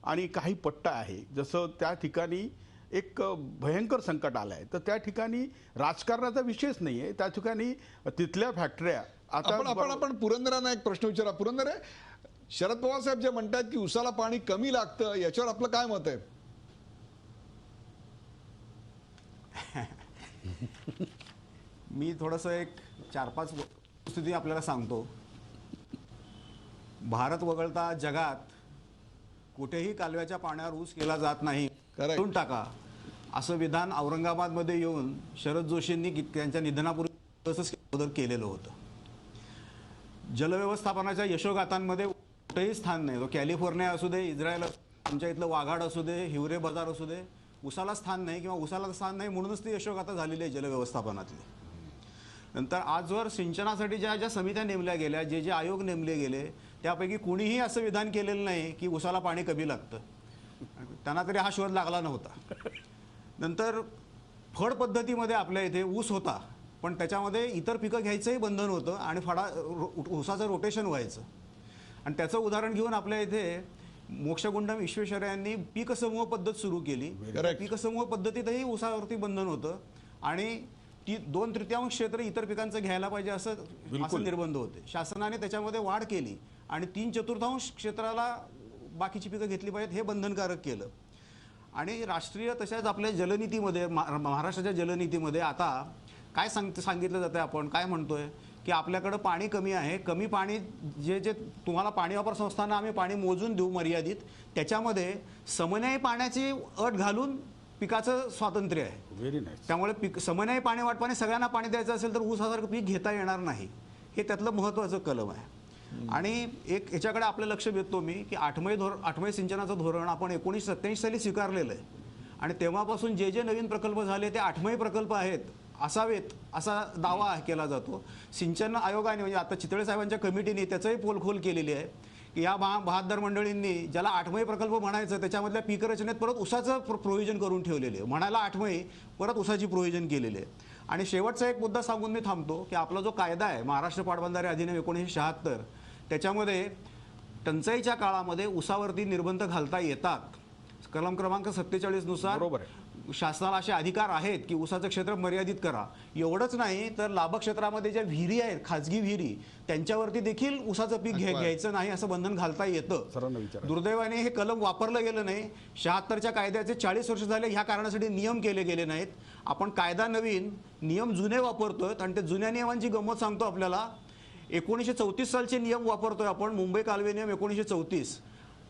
आणि काही पट्टा आहे जसं त्या ठिकाणी एक भयंकर संकट आलं आहे, तर त्या ठिकाणी राजकारणाचा विषयच नाही आहे. त्या ठिकाणी तिथल्या फॅक्टऱ्या आपण पुरंदरांना एक प्रश्न विचारा. पुरंदर आहे, शरद पवार साहेब जे म्हणतात की उसाला पाणी कमी लागतं, याच्यावर आपलं काय मत आहे? मी थोडंसं एक 4-5 स्थिती आपल्याला सांगतो. भारत वगळता जगात कुठेही कालव्याच्या पाण्यावर ऊस केला जात नाही, करून टाका असं विधान औरंगाबादमध्ये येऊन शरद जोशींनी त्यांच्या निधनापूर्वी तसंच अगोदर केलेलं होतं. जलव्यवस्थापनाच्या यशोगाथांमध्ये कुठेही स्थान नाही. तो कॅलिफोर्निया असू दे, इस्रायल, आमच्या इथलं वाघाड असू दे, हिवरे बाजार असू दे, उसाला स्थान नाही किंवा उसाला स्थान नाही म्हणूनच ती यशोगाथा झालेली आहे जलव्यवस्थापनातली. नंतर आजवर सिंचनासाठी ज्या ज्या समित्या नेमल्या गेल्या, जे जे आयोग नेमले गेले, त्यापैकी कुणीही असं विधान केलेलं नाही की उसाला पाणी कमी लागतं. त्यांना तरी हा शोध लागला नव्हता. नंतर फळ पद्धतीमध्ये आपल्या इथे ऊस होता, पण त्याच्यामध्ये इतर पिकं घ्यायचंही बंधन होतं आणि ऊसाचं रोटेशन व्हायचं. आणि त्याचं उदाहरण घेऊन आपल्या इथे मोक्षगुंडम विश्वेश्वरय्यांनी पीक समूह पद्धत सुरू केली. पीक समूह पद्धतीतही ऊसावरती बंधन होतं आणि ती 2/3 क्षेत्र इतर पिकांचं घ्यायला पाहिजे असं निर्बंध होते. शासनाने त्याच्यामध्ये वाढ केली आणि 3/4 क्षेत्राला बाकीची पिकं घेतली पाहिजेत हे बंधनकारक केलं. आणि राष्ट्रीय तशाच आपल्या जलनीतीमध्ये, महाराष्ट्राच्या जलनीतीमध्ये आता काय सांगितलं जातं, आपण काय म्हणतोय की आपल्याकडं पाणी कमी आहे, कमी पाणी जे जे तुम्हाला पाणी वापर संस्थांना आम्ही पाणी मोजून देऊ मर्यादित, त्याच्यामध्ये समन्यायी पाण्याची अट घालून पिकाचं स्वातंत्र्य आहे. Very nice. त्यामुळे समन्यायी पाणी वाटपाने सगळ्यांना पाणी द्यायचं असेल तर ऊसासारखं पीक घेता येणार नाही. हे त्यातलं महत्त्वाचं कलम आहे. आणि एक याच्याकडे आपलं लक्ष देतो मी की 8मै सिंचनाचं धोरण आपण 1987 साली स्वीकारलेलं आहे आणि तेव्हापासून जे जे नवीन प्रकल्प झाले ते 8मै प्रकल्प असावेत असा दावा केला जातो. सिंचन आयोगाने म्हणजे आता चितळे साहेबांच्या कमिटीने त्याचंही पोलखोल केलेली आहे की या बहादर मंडळींनी ज्याला 8मै प्रकल्प म्हणायचं त्याच्यामधल्या पीक रचनेत परत ऊसाचं प्रोव्हिजन करून ठेवलेले आहे. म्हणायला 8मै परत ऊसाची प्रोव्हिजन केलेली आहे. आणि शेवटचा एक मुद्दा सांगून मी थांबतो की आपला जो कायदा आहे महाराष्ट्र पाटबंधारे अधिनियम 1976, त्याच्यामध्ये टंचाईच्या काळामध्ये ऊसावरती निर्बंध घालता येतात. कलम क्रमांक 47 नुसार बरोबर आहे. शासनाला असे अधिकार आहेत की ऊसाचं क्षेत्र मर्यादित करा. एवढंच नाही तर लाभक क्षेत्रामध्ये ज्या विहिरी आहेत, खाजगी विहिरी, त्यांच्यावरती देखील ऊसाचं पीक घ्यायचं नाही असं बंधन घालता येतं. दुर्दैवाने हे कलम वापरलं गेलं नाही. 76च्या कायद्याचे 40 वर्ष झाले, ह्या कारणासाठी नियम केले गेले नाहीत. आपण कायदा नवीन, नियम जुने वापरतोय आणि ते जुन्या नियमांची गंमत सांगतो आपल्याला. 1934 सालचे नियम वापरतोय आपण, मुंबई कालवे नियम 1934.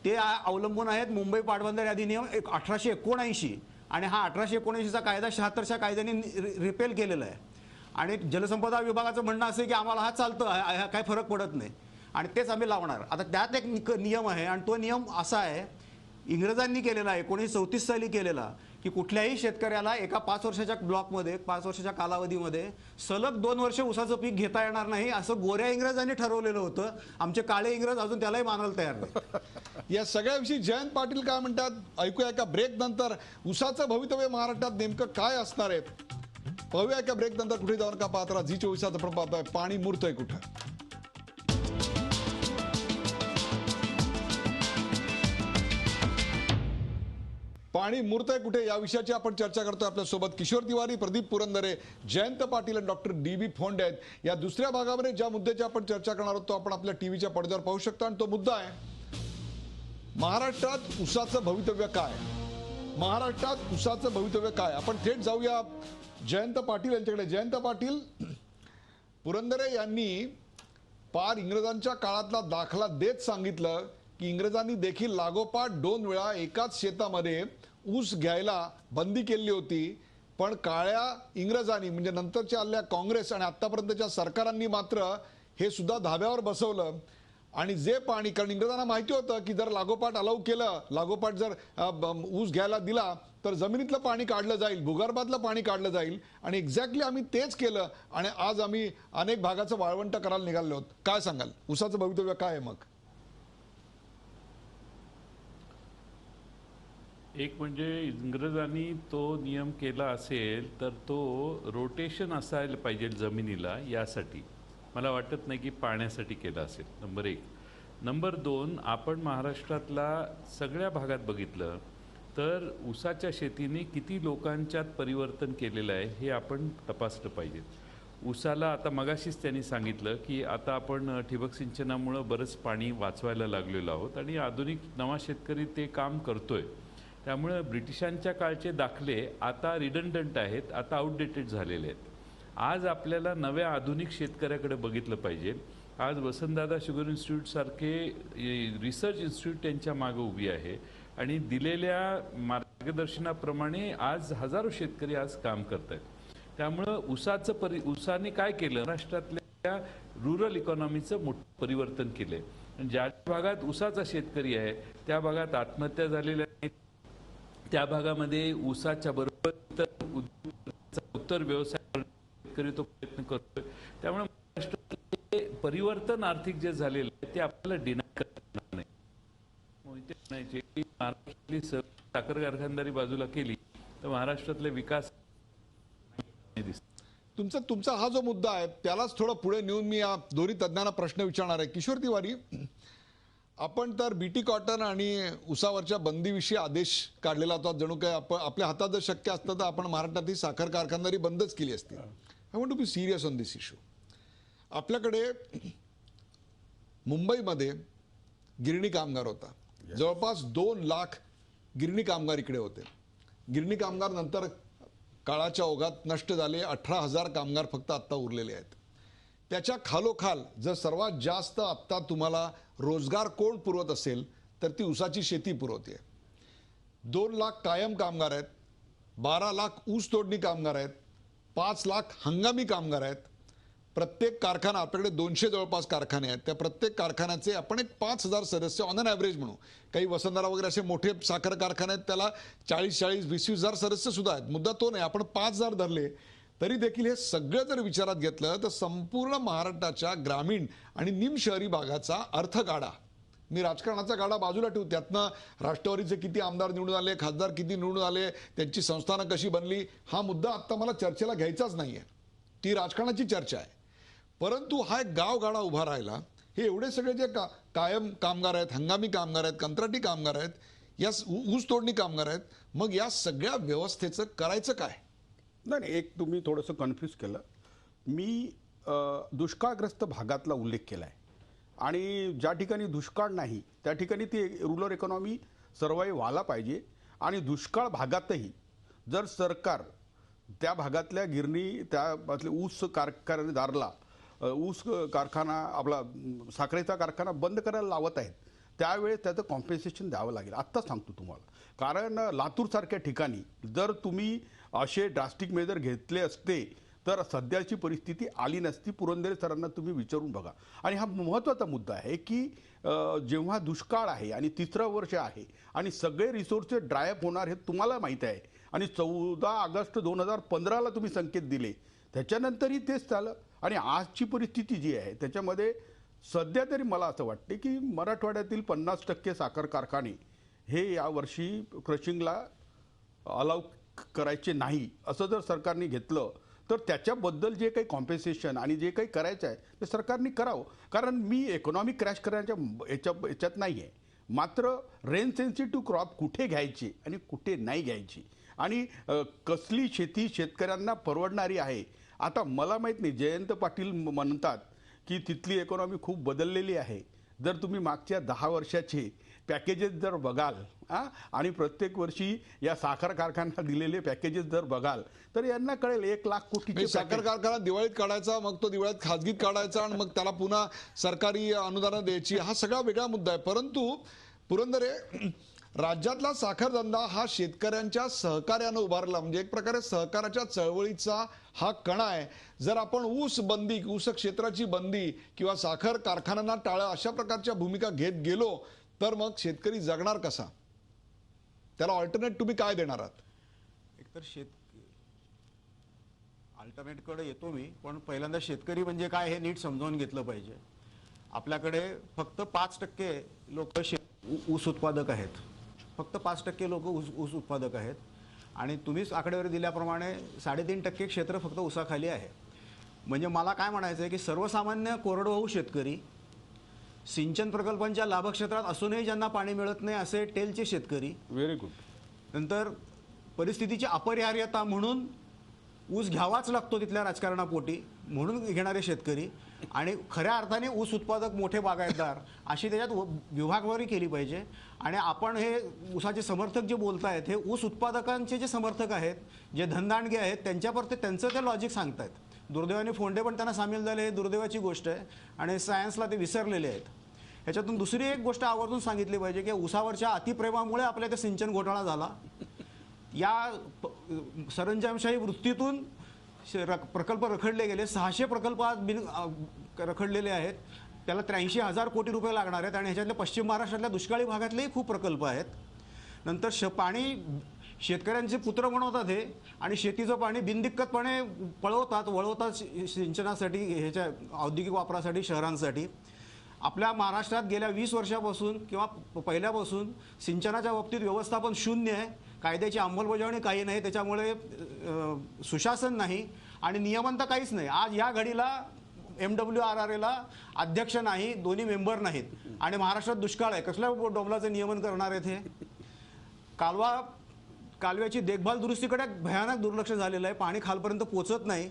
ते अवलंबून आहेत मुंबई पाटबंधारे अधिनियम 1879 आणि हा 1879चा कायदा 76च्या कायद्याने रिपेल केलेला आहे. आणि जलसंपदा विभागाचं म्हणणं असं की आम्हाला हा चालतं, काय फरक पडत नाही आणि तेच आम्ही लावणार. आता त्यात एक नियम आहे आणि तो नियम असा आहे, इंग्रजांनी केलेला आहे, 1934 साली केलेला, की कुठल्याही शेतकऱ्याला एका 5 वर्षाच्या ब्लॉकमध्ये, 5 वर्षाच्या कालावधीमध्ये सलग 2 वर्ष ऊसाचं पीक घेता येणार नाही असं गोऱ्या इंग्रजांनी ठरवलेलं होतं. आमचे काळे इंग्रज अजून त्यालाही मानायला तयार नाही. या सगळ्याविषयी जयंत पाटील काय म्हणतात ऐकूया एका ब्रेक नंतर. ऊसाचं भवितव्य महाराष्ट्रात नेमकं काय असणार आहे पाहूया का ब्रेक नंतर कुठे जाऊन का पाहत राहा G24 आपण पाहतोय पाणी मुरतंय कुठं. पाणी मुरतंय कुठे या विषयाची आपण चर्चा करतोय. आपल्यासोबत किशोर तिवारी, प्रदीप पुरंदरे, जयंत पाटील आणि डॉक्टर DB फोंडे आहेत. या दुसऱ्या भागामध्ये ज्या मुद्द्याची आपण चर्चा करणार आहोत तो आपण आपल्या टीव्हीच्या पडद्यावर पाहू शकता आणि तो मुद्दा आहे महाराष्ट्रात ऊसाचं भवितव्य काय. महाराष्ट्रात ऊसाचं भवितव्य काय. आपण थेट जाऊया जयंत पाटील यांच्याकडे. जयंत पाटील, पुरंदरे यांनी पार इंग्रजांच्या काळातला दाखला देत सांगितलं की इंग्रजांनी देखील लागोपाठ 2 वेळा एकाच शेतामध्ये ऊस घ्यायला बंदी केली होती, पण काळ्या इंग्रजांनी म्हणजे नंतरच्या आलेल्या काँग्रेस आणि आतापर्यंतच्या सरकारांनी मात्र हे सुद्धा धाब्यावर बसवलं. आणि जे पाणी, कारण इंग्रजांना माहिती होतं की जर लागोपाठ अलाउ केलं, लागोपाठ जर ऊस घ्यायला दिला तर जमिनीतलं पाणी काढलं जाईल, भूगर्भातलं पाणी काढलं जाईल. आणि एक्झॅक्टली आम्ही तेच केलं आणि आज आम्ही अनेक भागाचं वाळवंट करायला निघालो आहोत. काय सांगाल, ऊसाचं भवितव्य काय आहे मग? एक म्हणजे इंग्रजांनी तो नियम केला असेल तर तो रोटेशन असायला पाहिजे जमिनीला, यासाठी. मला वाटत नाही की पाण्यासाठी केला असेल, नंबर 1. नंबर 2, आपण महाराष्ट्रातला सगळ्या भागात बघितलं तर ऊसाच्या शेतीने किती लोकांच्यात परिवर्तन केलेलं आहे हे आपण तपासलं पाहिजे. ऊसाला आता मगाशीच त्यांनी सांगितलं की आता आपण ठिबक सिंचनामुळं बरंच पाणी वाचवायला लागलेलो आहोत आणि आधुनिक नवा शेतकरी ते काम करतोय. त्यामुळे ब्रिटिशांच्या काळचे दाखले आता रिडंडंट आहेत, आता आउटडेटेड झालेले आहेत. आज आपल्याला नव्या आधुनिक शेतकऱ्याकडे बघितलं पाहिजे. आज वसंतदादा शुगर इन्स्टिट्यूट सारखे रिसर्च इन्स्टिट्यूट त्यांच्या मागे उभी आहे आणि दिलेल्या मार्गदर्शनाप्रमाणे आज हजारो शेतकरी आज काम करत आहेत. त्यामुळं ऊसाने काय केलं, महाराष्ट्रातल्या रुरल इकॉनॉमीचं मोठं परिवर्तन केलंय. ज्या भागात ऊसाचा शेतकरी आहे त्या भागात आत्महत्या झालेल्या आहेत, त्या भागामध्ये ऊसाच्या बरोबर उत्तर व्यवसाय शेतकरी तो प्रयत्न करतोय. त्यामुळे महाराष्ट्रातले परिवर्तन आर्थिक जे झालेलं आहे ते आपल्याला डिनाय करणार नाही. महाराष्ट्रातली साखर कारखानदारी बाजूला केली तर महाराष्ट्रातले विकास तुमचा हा जो मुद्दा आहे त्यालाच थोडं पुढे नेऊन मी या दोन्ही तज्ञांना प्रश्न विचारणार आहे. किशोर तिवारी, आपण तर बीटी कॉटन आणि उसावरच्या बंदीविषयी आदेश काढलेला होता. जणू काय आपल्या हातात जर शक्य असतं तर आपण महाराष्ट्रातली साखर कारखानदारी बंदच केली असती. I want to be serious on this issue. आपल्याकडे मुंबईमध्ये गिरणी कामगार होता, जवळपास 2 लाख गिरणी कामगार इकडे होते. गिरणी कामगार नंतर काळाच्या ओघात नष्ट झाले. 18,000 कामगार फक्त आत्ता उरलेले आहेत. त्याच्या खालोखाल जर सर्वात जास्त आत्ता तुम्हाला रोजगार कोण पुरवत असेल तर ती ऊसाची शेती पुरवते. 2 लाख कायम कामगार आहेत, 12 लाख ऊस तोडणी कामगार आहेत, 5 लाख हंगामी कामगार आहेत. प्रत्येक कारखाना, आपल्याकडे 200 जवळपास कारखाने आहेत, त्या प्रत्येक कारखान्याचे आपण एक 5,000 सदस्य ऑन अन ॲव्हरेज म्हणू. काही वसंतदारा वगैरे असे मोठे साखर कारखाने आहेत त्याला 40-40, 20-20 हजार सदस्य सुद्धा आहेत. मुद्दा तो नाही. आपण 5,000 धरले तरी देखील हे सगळं जर विचारात घेतलं तर संपूर्ण महाराष्ट्राच्या ग्रामीण आणि निमशहरी भागाचा अर्थगाडा, मी राजकारणाचा गाडा बाजूला ठेवू, त्यातनं राष्ट्रवादीचे किती आमदार निवडून आले, खासदार किती निवडून आले, त्यांची संस्थानं कशी बनली, हा मुद्दा आत्ता मला चर्चेला घ्यायचाच नाहीये. ती राजकारणाची चर्चा आहे. परंतु हा एक गावगाडा उभा राहिला. हे एवढे सगळे जे कायम कामगार आहेत, हंगामी कामगार आहेत, कंत्राटी कामगार आहेत, या ऊस तोडणी कामगार आहेत, मग या सगळ्या व्यवस्थेचं करायचं काय? नाही, एक तुम्ही थोडंसं कन्फ्यूज केलं. मी दुष्काळग्रस्त भागातला उल्लेख केला आहे आणि ज्या ठिकाणी दुष्काळ नाही त्या ठिकाणी ती रुरल इकॉनॉमी सर्वाईव्ह व्हायला पाहिजे. आणि दुष्काळ भागातही जर सरकार त्या भागातल्या गिरणी, त्या ऊस कारखानेदारला ऊस कारखाना, आपला साखरेचा कारखाना बंद करायला लावत आहेत, त्यावेळेस त्याचं कॉम्पेन्सेशन द्यावं लागेल. आत्ता सांगतो तुम्हाला. कारण लातूरसारख्या ठिकाणी जर तुम्ही असे ड्रास्टिक मेजर घेतले असते तर सध्याची परिस्थिती आली नसती. पुरंदरे सरांना तुम्ही विचारून बघा. आणि हा महत्त्वाचा मुद्दा आहे की जेव्हा दुष्काळ आहे आणि 3रं वर्ष आहे आणि सगळे रिसोर्सेस ड्रायअप होणार हे तुम्हाला माहीत आहे. आणि 14 ऑगस्ट 2015ला तुम्ही संकेत दिले, त्याच्यानंतरही तेच झालं. आणि आजची परिस्थिती जी आहे त्याच्यामध्ये सध्या तरी मला असं वाटते की मराठवाड्यातील 50% साखर कारखाने हे यावर्षी क्रशिंगला अलाउ करायचे नाही असं जर सरकारने घेतलं तर त्याच्याबद्दल जे काही कॉम्पेन्सेशन आणि जे काही करायचं आहे ते सरकारने करावं. कारण मी इकॉनॉमिक क्रॅश करण्याच्या याच्यात नाही आहे. मात्र रेन सेन्सिटिव्ह क्रॉप कुठे घ्यायची आणि कुठे नाही घ्यायची आणि कसली शेती शेतकऱ्यांना परवडणारी आहे. आता मला माहीत नाही, जयंत पाटील म्हणतात की तिथली इकॉनॉमी खूप बदललेली आहे. जर तुम्ही मागच्या 10 वर्षाचे पॅकेजेस जर बघाल आणि प्रत्येक वर्षी या साखर कारखान्याला दिलेले पॅकेजेस जर बघाल तर यांना कळेल 1 लाख कोटीचे साखर कारखाना दिवाळीत काढायचा, मग तो दिवाळीत खाजगीत काढायचा आणि मग त्याला पुन्हा सरकारी अनुदानं द्यायची, हा सगळा वेगळा मुद्दा आहे. परंतु पुरंदरे, राज्यातला साखर धंदा हा शेतकऱ्यांच्या सहकार्यानं उभारला, म्हणजे एक प्रकारे सहकाराच्या चळवळीचा हा कणा आहे. जर आपण ऊस बंदी, ऊस क्षेत्राची बंदी किंवा साखर कारखान्यांना टाळं अशा प्रकारच्या भूमिका घेत गेलो तर मग शेतकरी जगणार कसा? त्याला ऑल्टरनेट तुम्ही काय देणार आहात? एकतर अल्टरनेटकडे येतो मी, पण पहिल्यांदा शेतकरी म्हणजे काय हे नीट समजावून घेतलं पाहिजे. आपल्याकडे फक्त 5% लोक ऊस उत्पादक आहेत. फक्त 5% लोक ऊस उत्पादक आहेत आणि तुम्हीच आकडेवारी दिल्याप्रमाणे 3.5% क्षेत्र फक्त ऊसाखाली आहे. म्हणजे मला काय म्हणायचं आहे की सर्वसामान्य कोरडवाहू शेतकरी, सिंचन प्रकल्पांच्या लाभक्षेत्रात असूनही ज्यांना पाणी मिळत नाही असे टेलचे शेतकरी, व्हेरी गुड. नंतर परिस्थितीची अपरिहार्यता म्हणून ऊस घ्यावाच लागतो तिथल्या राजकारणापोटी म्हणून घेणारे शेतकरी आणि खऱ्या अर्थाने ऊस उत्पादक मोठे बागायतदार अशी त्याच्यात विभागवारी केली पाहिजे. आणि आपण हे ऊसाचे समर्थक जे बोलतायत हे ऊस उत्पादकांचे जे समर्थक आहेत, जे धनदांडगे आहेत, त्यांचं ते लॉजिक सांगतायत. दुर्दैवाने फोंडे पण त्यांना सामील झाले, हे दुर्दैवाची गोष्ट आहे आणि सायन्सला ते विसरलेले आहेत. ह्याच्यातून दुसरी एक गोष्ट आवर्जून सांगितली पाहिजे की ऊसावरच्या अतिप्रेमामुळे आपल्या ते सिंचन घोटाळा झाला. या सरंजामशाही वृत्तीतून प्रकल्प रखडले गेले. 600 प्रकल्प आज रखडलेले आहेत. त्याला 83,000 कोटी रुपये लागणार आहेत आणि ह्याच्यातल्या पश्चिम महाराष्ट्रातल्या दुष्काळी भागातलेही खूप प्रकल्प आहेत. नंतर पाणी शेतकऱ्यांचे पुत्र बनवतात हे आणि शेतीचं पाणी बिनदिक्कतपणे वळवतात सिंचनासाठी, ह्याच्या औद्योगिक वापरासाठी, शहरांसाठी. आपल्या महाराष्ट्रात गेल्या 20 वर्षापासून किंवा पहिल्यापासून सिंचनाच्या बाबतीत व्यवस्थापन शून्य आहे. कायद्याची अंमलबजावणी काही नाही, त्याच्यामुळे सुशासन नाही आणि नियमन तर काहीच नाही. आज या घडीला MWRRA अध्यक्ष नाही, दोन्ही मेंबर नाहीत आणि महाराष्ट्रात दुष्काळ आहे. कसल्या डोंबलाचं नियमन करणार आहेत हे? कालव्याची देखभाल दुरुस्तीकडे भयानक दुर्लक्ष झालेलं आहे. पाणी खालपर्यंत पोचत नाही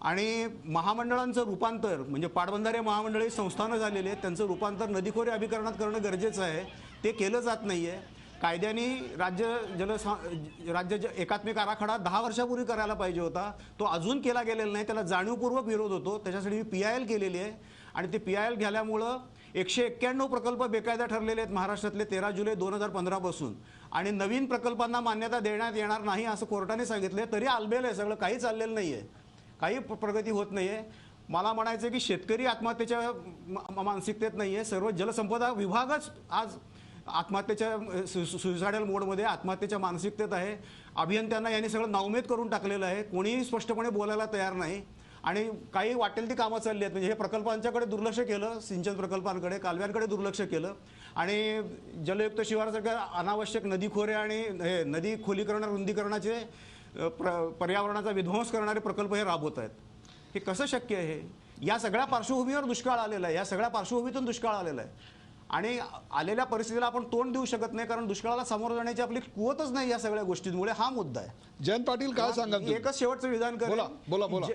आणि महामंडळांचं रूपांतर, म्हणजे पाटबंधारे महामंडळी संस्थानं झालेली आहेत, त्यांचं रूपांतर नदीखोरे अभिकरणात करणं गरजेचं आहे. ते केलं जात नाहीये. कायद्याने राज्य एकात्मिक आराखडा 10 वर्षापूर्वी करायला पाहिजे होता, तो अजून केला गेलेला नाही. त्याला जाणीवपूर्वक विरोध होतो. त्याच्यासाठी मी PIL केलेली आहे आणि ते PIL घ्याल्यामुळं 191 प्रकल्प बेकायदा ठरलेले आहेत महाराष्ट्रातले 13 जुलै 2015 पासून आणि नवीन प्रकल्पांना मान्यता देण्यात येणार नाही असं कोर्टाने सांगितले. तरी आलबेल आहे सगळं, काही चाललेलं नाहीये, काही प्रगती होत नाहीये. मला म्हणायचं की शेतकरी आत्महत्येच्या मानसिकतेत नाहीये. सर्व जलसंपदा विभागच आज आत्महत्येच्या सुसायडल मोडमध्ये, आत्महत्येच्या मानसिकतेत आहे. अभियंत्यांना यांनी सगळं नाउमेद करून टाकलेलं आहे. कोणीही स्पष्टपणे बोलायला तयार नाही आणि काही वाटेल ती कामं चालली आहेत. म्हणजे हे प्रकल्पांच्याकडे दुर्लक्ष केलं, सिंचन प्रकल्पांकडे, कालव्यांकडे दुर्लक्ष केलं आणि जलयुक्त शिवारासारख्या अनावश्यक नदीखोरे आणि हे नदी खोलीकरण, रुंदीकरणाचे पर्यावरणाचा विध्वंस करणारे प्रकल्प हे राबवत आहेत. हे कसं शक्य आहे? या सगळ्या पार्श्वभूमीवर दुष्काळ आलेला आहे. या सगळ्या पार्श्वभूमीतून दुष्काळ आलेला आहे आणि आलेल्या परिस्थितीला आपण तोंड देऊ शकत नाही, कारण दुष्काळाला सामोरं जाण्याची आपली कुवतच नाही या सगळ्या गोष्टींमुळे. हा मुद्दा आहे. जयंत पाटील काय सांगाल? एकच शेवटचं विधान करेन. बोला.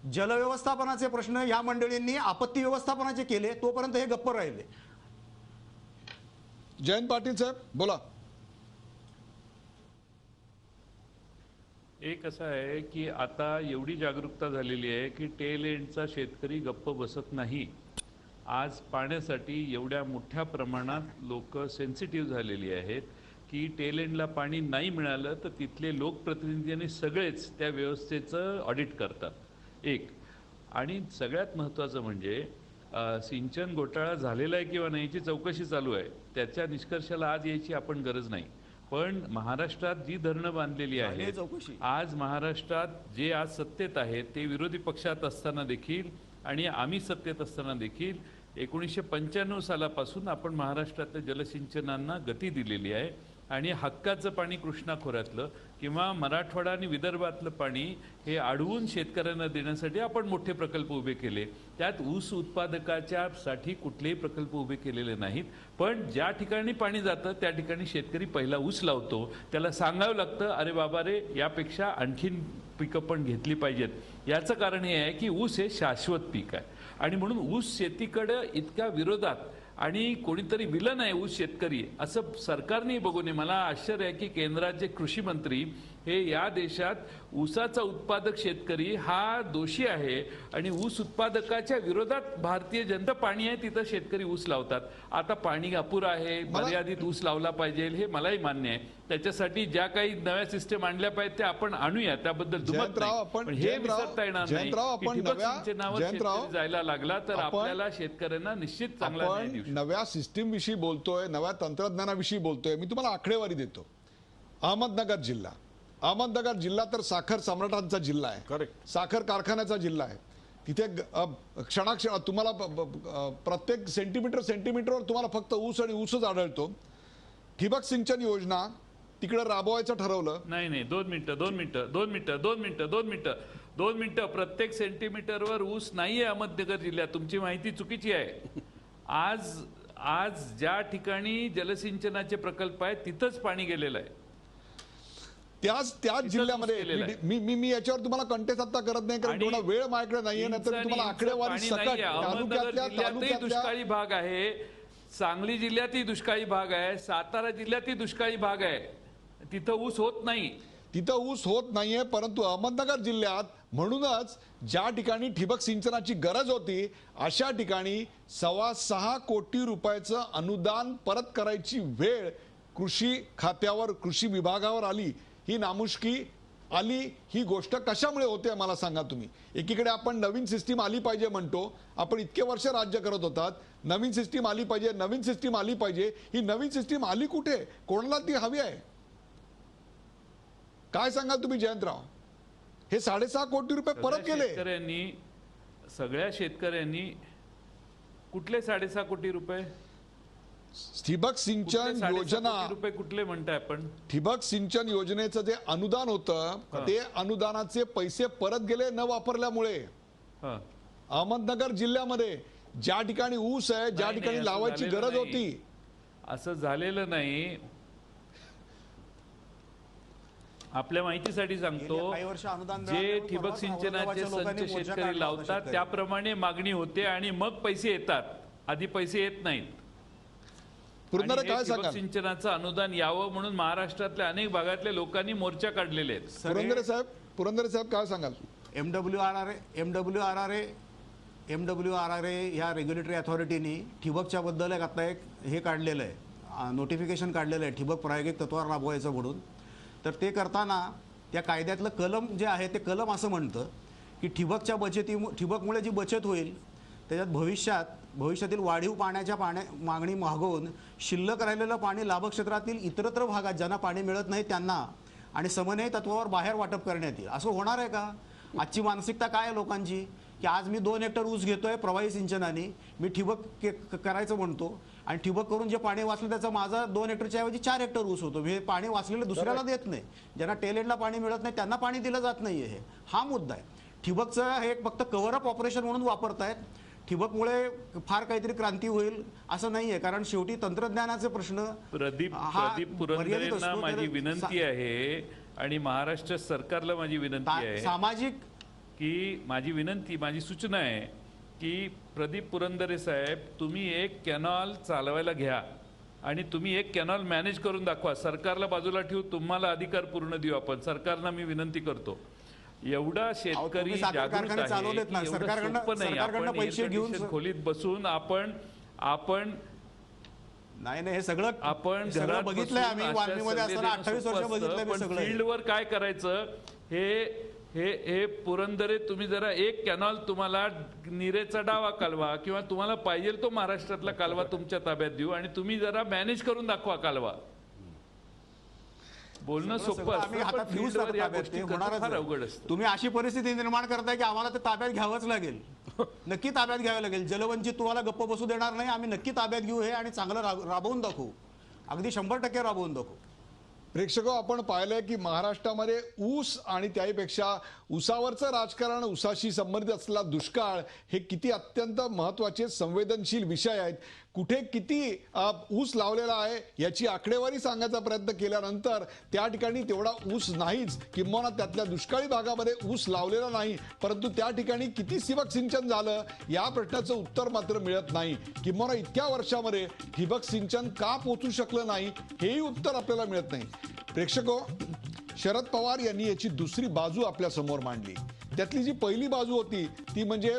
जलव्यवस्थापनाचे प्रश्न या मंडळींनी आपत्ती व्यवस्थापनाचे केले, तोपर्यंत हे गप्प राहिले. जयंत पाटील साहेब बोला. एक असं आहे की आता एवढी जागरूकता झालेली आहे की टेल एंडचा शेतकरी गप्प बसत नाही. आज पाण्यासाठी एवढ्या मोठ्या प्रमाणात लोक सेन्सिटिव्ह झालेली आहेत की टेल एंडला पाणी नाही मिळालं तर तिथले लोकप्रतिनिधी आणि सगळेच त्या व्यवस्थेचं ऑडिट करतात. एक आणि सगळ्यात महत्त्वाचं म्हणजे सिंचन घोटाळा झालेला आहे किंवा नाही याची चौकशी चालू आहे. त्याच्या निष्कर्षाला आज यायची आपण गरज नाही. पण महाराष्ट्रात जी धरणं बांधलेली आहेत, आज महाराष्ट्रात जे आज सत्तेत आहेत ते विरोधी पक्षात असताना देखील आणि आम्ही सत्तेत असताना देखील 1995 सालापासून आपण महाराष्ट्रातल्या जलसिंचनांना गती दिलेली आहे आणि हक्काचं पाणी कृष्णा खोऱ्यातलं किंवा मराठवाडा आणि विदर्भातलं पाणी हे अडवून शेतकऱ्यांना देण्यासाठी आपण मोठे प्रकल्प उभे केले. त्यात ऊस उत्पादकाच्यासाठी कुठलेही प्रकल्प उभे केलेले नाहीत. पण ज्या ठिकाणी पाणी जातं त्या ठिकाणी शेतकरी पहिला ऊस लावतो. त्याला सांगावं लागतं, अरे बाबा रे, यापेक्षा आणखीन पिकं पण घेतली पाहिजेत. याचं कारण हे आहे की ऊस हे शाश्वत पीक आहे आणि म्हणून ऊस शेतीकडे इतक्या विरोधात आणि कोणीतरी विलन आहे ऊस शेतकरी असं सरकारने बघू नये. मला आश्चर्य आहे की केंद्राचे कृषी मंत्री हे या देशात ऊसाचा उत्पादक शेतकरी हा दोषी आहे आणि ऊस उत्पादकाच्या विरोधात भारतीय जनता पाणी आहे तिथं शेतकरी ऊस लावतात. आता पाणी अपुरं आहे, मर्यादित ऊस लावला पाहिजे हे मलाही मान्य आहे. त्याच्यासाठी ज्या काही नव्या सिस्टम आणल्या पाहिजेत त्या आपण आणूया, त्याबद्दल दुमत नाही. पण हे विसरता येणार नाही की ठिबक सिंचनावर शेतकरी जायला लागला तर आपल्याला शेतकऱ्यांना निश्चित चांगला न्याय देऊ शकतो. नव्या सिस्टीम विषयी बोलतोय, नव्या तंत्रज्ञानाविषयी बोलतोय. मी तुम्हाला आकडेवारी देतो. अहमदनगर जिल्हा तर साखर सम्राटांचा जिल्हा आहे. करेक्ट. साखर कारखान्याचा जिल्हा आहे. तिथे क्षणाक्षण तुम्हाला प्रत्येक सेंटीमीटरवर तुम्हाला फक्त ऊस आणि ऊसच आढळतो. ठिबक सिंचन योजना तिकडे राबवायचं ठरवलं. नाही 2 मिनिटं. प्रत्येक सेंटीमीटरवर ऊस नाहीये अहमदनगर जिल्ह्यात. तुमची माहिती चुकीची आहे. आज ज्या ठिकाणी जलसिंचनाचे प्रकल्प आहेत तिथंच पाणी गेलेलं आहे. त्याच जिल्ह्यामध्ये मी याच्यावर तुम्हाला कंटेस्ट आता करत नाही कारण थोडा वेळ माझ्याकडे नाहीये. नंतर तुम्हाला आकडेवारी सकट तालुक्यातल्या दुष्काळी भाग आहे, सांगली जिल्ह्यातही दुष्काळी भाग आहे, सातारा जिल्ह्यातही दुष्काळी भाग आहे. तिथं ऊस होत नाही. तिथं ऊस होत नाहीये. परंतु अहमदनगर जिल्ह्यात म्हणूनच ज्या ठिकाणी ठिबक सिंचनाची गरज होती अशा ठिकाणी 6.25 कोटी रुपयाचं अनुदान परत करायची वेळ कृषी खात्यावर, कृषी विभागावर आली. ही नामुष्की आली. ही गोष्ट कशामुळे होते मला सांगा तुम्ही. एकीकडे आपण नवीन सिस्टीम आली पाहिजे म्हणतो. आपण इतके वर्ष राज्य करत होतात. नवीन सिस्टीम आली पाहिजे. ही नवीन सिस्टीम आली कुठे? कोणाला ती हवी आहे? काय सांगाल तुम्ही जयंतराव? हे 6.5 कोटी रुपये परत केले. सगळ्या शेतकऱ्यांनी कुठले 6.5 कोटी रुपये? ठिबक सिंचन योजना रुपये कुठले म्हणताय आपण? ठिबक सिंचन योजनेचं जे अनुदान होतं ते अनुदानाचे पैसे परत गेले न वापरल्यामुळे. अहमदनगर जिल्ह्यामध्ये ज्या ठिकाणी ऊस आहे, ज्या ठिकाणी लावायची गरज होती, असं झालेलं नाही. आपल्या माहितीसाठी सांगतो, जे ठिबक सिंचनाचे संच शेतकरी लावतात त्याप्रमाणे मागणी होते आणि मग पैसे येतात. आधी पैसे येत नाहीत. ठिबक सिंचनाचं अनुदान यावं म्हणून महाराष्ट्रातल्या अनेक भागातल्या लोकांनी मोर्चा काढलेले आहेत. पुरंदरे साहेब काय सांगाल? MWRRA ह्या रेग्युलेटरी अथॉरिटीनी ठिबकच्या बद्दल आता एक हे काढलेलं आहे, नोटिफिकेशन काढलेलं आहे ठिबक प्रायोगिक तत्वावर राबवायचं म्हणून. तर ते करताना त्या कायद्यातलं कलम जे आहे ते कलम असं म्हणतं की ठिबकमुळे जी बचत होईल त्याच्यात भविष्यातील वाढीव पाण्याच्या मागणी मागवून शिल्लक राहिलेलं पाणी लाभक्षेत्रातील इतरत्र भागात ज्यांना पाणी मिळत नाही त्यांना आणि समन्वय तत्वावर बाहेर वाटप करण्यात येईल. असं होणार आहे का? आजची मानसिकता काय आहे लोकांची की आज मी 2 हेक्टर ऊस घेतोय प्रवाही सिंचनाने, मी ठिबक करायचं म्हणतो आणि ठिबक करून जे पाणी वाचलं त्याचा माझा 2 हेक्टरच्या ऐवजी 4 हेक्टर ऊस होतो. हे पाणी वाचलेलं दुसऱ्याला देत नाही. ज्यांना टेल एंडला पाणी मिळत नाही त्यांना पाणी दिलं जात नाहीये. हा मुद्दा आहे. ठिबकचं हे फक्त कव्हरअप ऑपरेशन म्हणून वापरतायत. ठिबकमुळे फार काहीतरी क्रांती होईल असं नाहीये, कारण शेवटी तंत्रज्ञानाचे प्रश्न. प्रदीप पुरंदरेंना माझी विनंती आहे आणि महाराष्ट्र सरकारला माझी विनंती आहे, सामाजिक की माझी सूचना आहे की प्रदीप पुरंदरे साहेब, तुम्ही एक कॅनॉल चालवायला घ्या आणि तुम्ही एक कॅनॉल मॅनेज करून दाखवा. सरकारला बाजूला ठेवू, तुम्हाला अधिकार पूर्ण देऊ आपण. सरकारला मी विनंती करतो. एवढा शेतकरी जागृत आहे, सरकारकडनं पैसे घेऊन खोलीत बसून आपण नाही हे सगळं आपण घरात बघितलंय आम्ही. वाल्मीमध्ये असताना 28 वर्ष बघितलंय सगळं. फील्डवर काय करायचं हे पुरंदरे, तुम्ही जरा एक कॅनॉल, तुम्हाला निरेचा डावा कालवा किंवा तुम्हाला पाहिजे तो महाराष्ट्रातला कालवा तुमच्या ताब्यात देऊ आणि तुम्ही जरा मॅनेज करून दाखवा कालवा. बोलणं सोपं असतं. तुम्ही अशी परिस्थिती निर्माण करताय की आम्हाला ते ताब्यात घ्यावंच लागेल. नक्की ताब्यात घ्यावं लागेल. जलवंचित तुम्हाला गप्प बसू देणार नाही. आम्ही नक्की ताब्यात घेऊ हे आणि चांगलं राबवून दाखवू. अगदी 100% राबवून दाखवू. प्रेक्षक आपण पाहिलंय की महाराष्ट्रामध्ये ऊस आणि त्याहीपेक्षा ऊसावरचं राजकारण, ऊसाशी संबंधित असलेला दुष्काळ हे किती अत्यंत महत्वाचे संवेदनशील विषय आहेत. कुठे किती ऊस लावलेला आहे याची आकडेवारी सांगायचा प्रयत्न केल्यानंतर त्या ठिकाणी तेवढा ऊस नाहीच, किंवा त्यातल्या दुष्काळी भागामध्ये ऊस लावलेला नाही, परंतु त्या ठिकाणी किती ठिबक सिंचन झालं या प्रश्नाचं उत्तर मात्र मिळत नाही. किंवा इतक्या वर्षामध्ये ठिबक सिंचन का पोहोचू शकलं नाही हेही उत्तर आपल्याला मिळत नाही. प्रेक्षको, शरद पवार यांनी याची दुसरी बाजू आपल्या समोर मांडली. त्यातली जी पहिली बाजू होती ती म्हणजे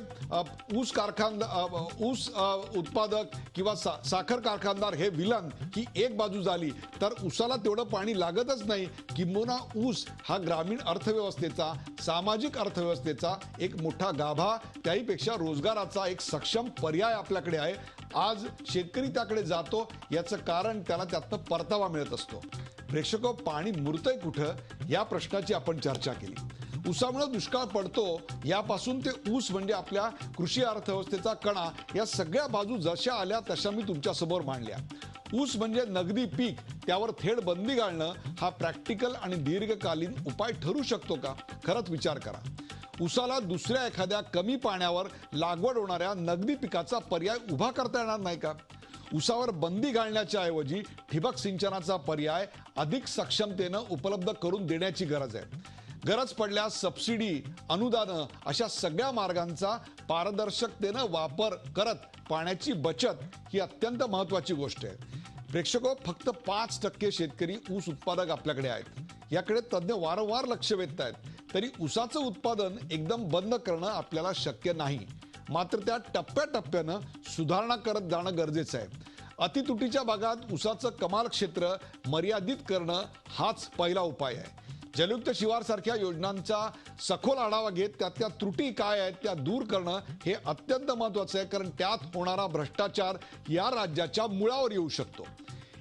ऊस उत्पादक किंवा साखर कारखानदार हे विलन ही एक बाजू झाली. तर ऊसाला तेवढं पाणी लागतच नाही, किंबहुना ऊस हा ग्रामीण अर्थव्यवस्थेचा, सामाजिक अर्थव्यवस्थेचा एक मोठा गाभा, त्याहीपेक्षा रोजगाराचा एक सक्षम पर्याय आपल्याकडे आहे. आज शेतकरी त्याकडे जातो, याचं कारण त्याला त्यातनं परतावा मिळत असतो. प्रेक्षको, पाणी मुरतंय कुठं या प्रश्नाची आपण चर्चा केली. ऊसामुळे दुष्काळ पडतो यापासून ते ऊस म्हणजे आपल्या कृषी अर्थव्यवस्थेचा कणा, या सगळ्या बाजू जशा आल्या तशा मी तुमच्या समोर मांडल्या. ऊस म्हणजे नगदी पीक, त्यावर थेट बंदी घालणं हा प्रॅक्टिकल आणि दीर्घकालीन उपाय ठरू शकतो का? खरंच विचार करा. ऊसाला दुसऱ्या एखाद्या कमी पाण्यावर लागवड होणाऱ्या नगदी पिकाचा पर्याय उभा करता येणार नाही का? ऊसावर बंदी घालण्याच्या ऐवजी ठिबक सिंचनाचा पर्याय अधिक सक्षमतेनं उपलब्ध करून देण्याची गरज आहे. गरज पडल्यास सबसिडी, अनुदानं अशा सगळ्या मार्गांचा पारदर्शकतेनं वापर करत पाण्याची बचत ही अत्यंत महत्वाची गोष्ट आहे. प्रेक्षको, फक्त 5% शेतकरी ऊस उत्पादक आपल्याकडे आहेत. याकडे तज्ज्ञ वारंवार लक्ष वेधत आहेत. तरी ऊसाचं उत्पादन एकदम बंद करणं आपल्याला शक्य नाही. मात्र त्या टप्प्याटप्प्यानं सुधारणा करत जाणं गरजेचं आहे. अतितुटीच्या भागात ऊसाचं कमाल क्षेत्र मर्यादित करणं हाच पहिला उपाय आहे. जलयुक्त शिवार सारख्या योजनांचा सखोल आढावा घेत त्यातल्या त्रुटी काय आहेत त्या दूर करणं हे अत्यंत महत्वाचं आहे, कारण त्यात होणारा भ्रष्टाचार या राज्याच्या मुळावर येऊ शकतो.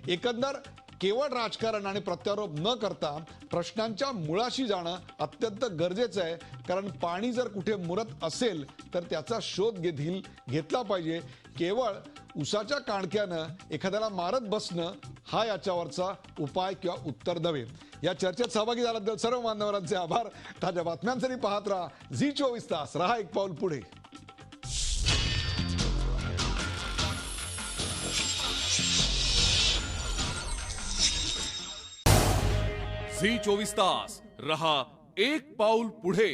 एकंदर केवळ राजकारण आणि प्रत्यारोप न करता प्रश्नांच्या मुळाशी जाणं अत्यंत गरजेचं आहे. कारण पाणी जर कुठे मुरत असेल तर त्याचा शोध घेतला पाहिजे. केवळ ऊसाच्या काणक्यानं एखाद्याला मारत बसणं हा याच्यावरचा उपाय किंवा उत्तर नव्हे. या चर्चेत सहभागी झाल्याबद्दल सर्व मान्यवरांचे आभार. ताज्या बातम्यांसाठी पाहत राहा झी24 तास. रहा एक पाऊल पुढे. झी 24 तास रहा एक पाऊल पुढे.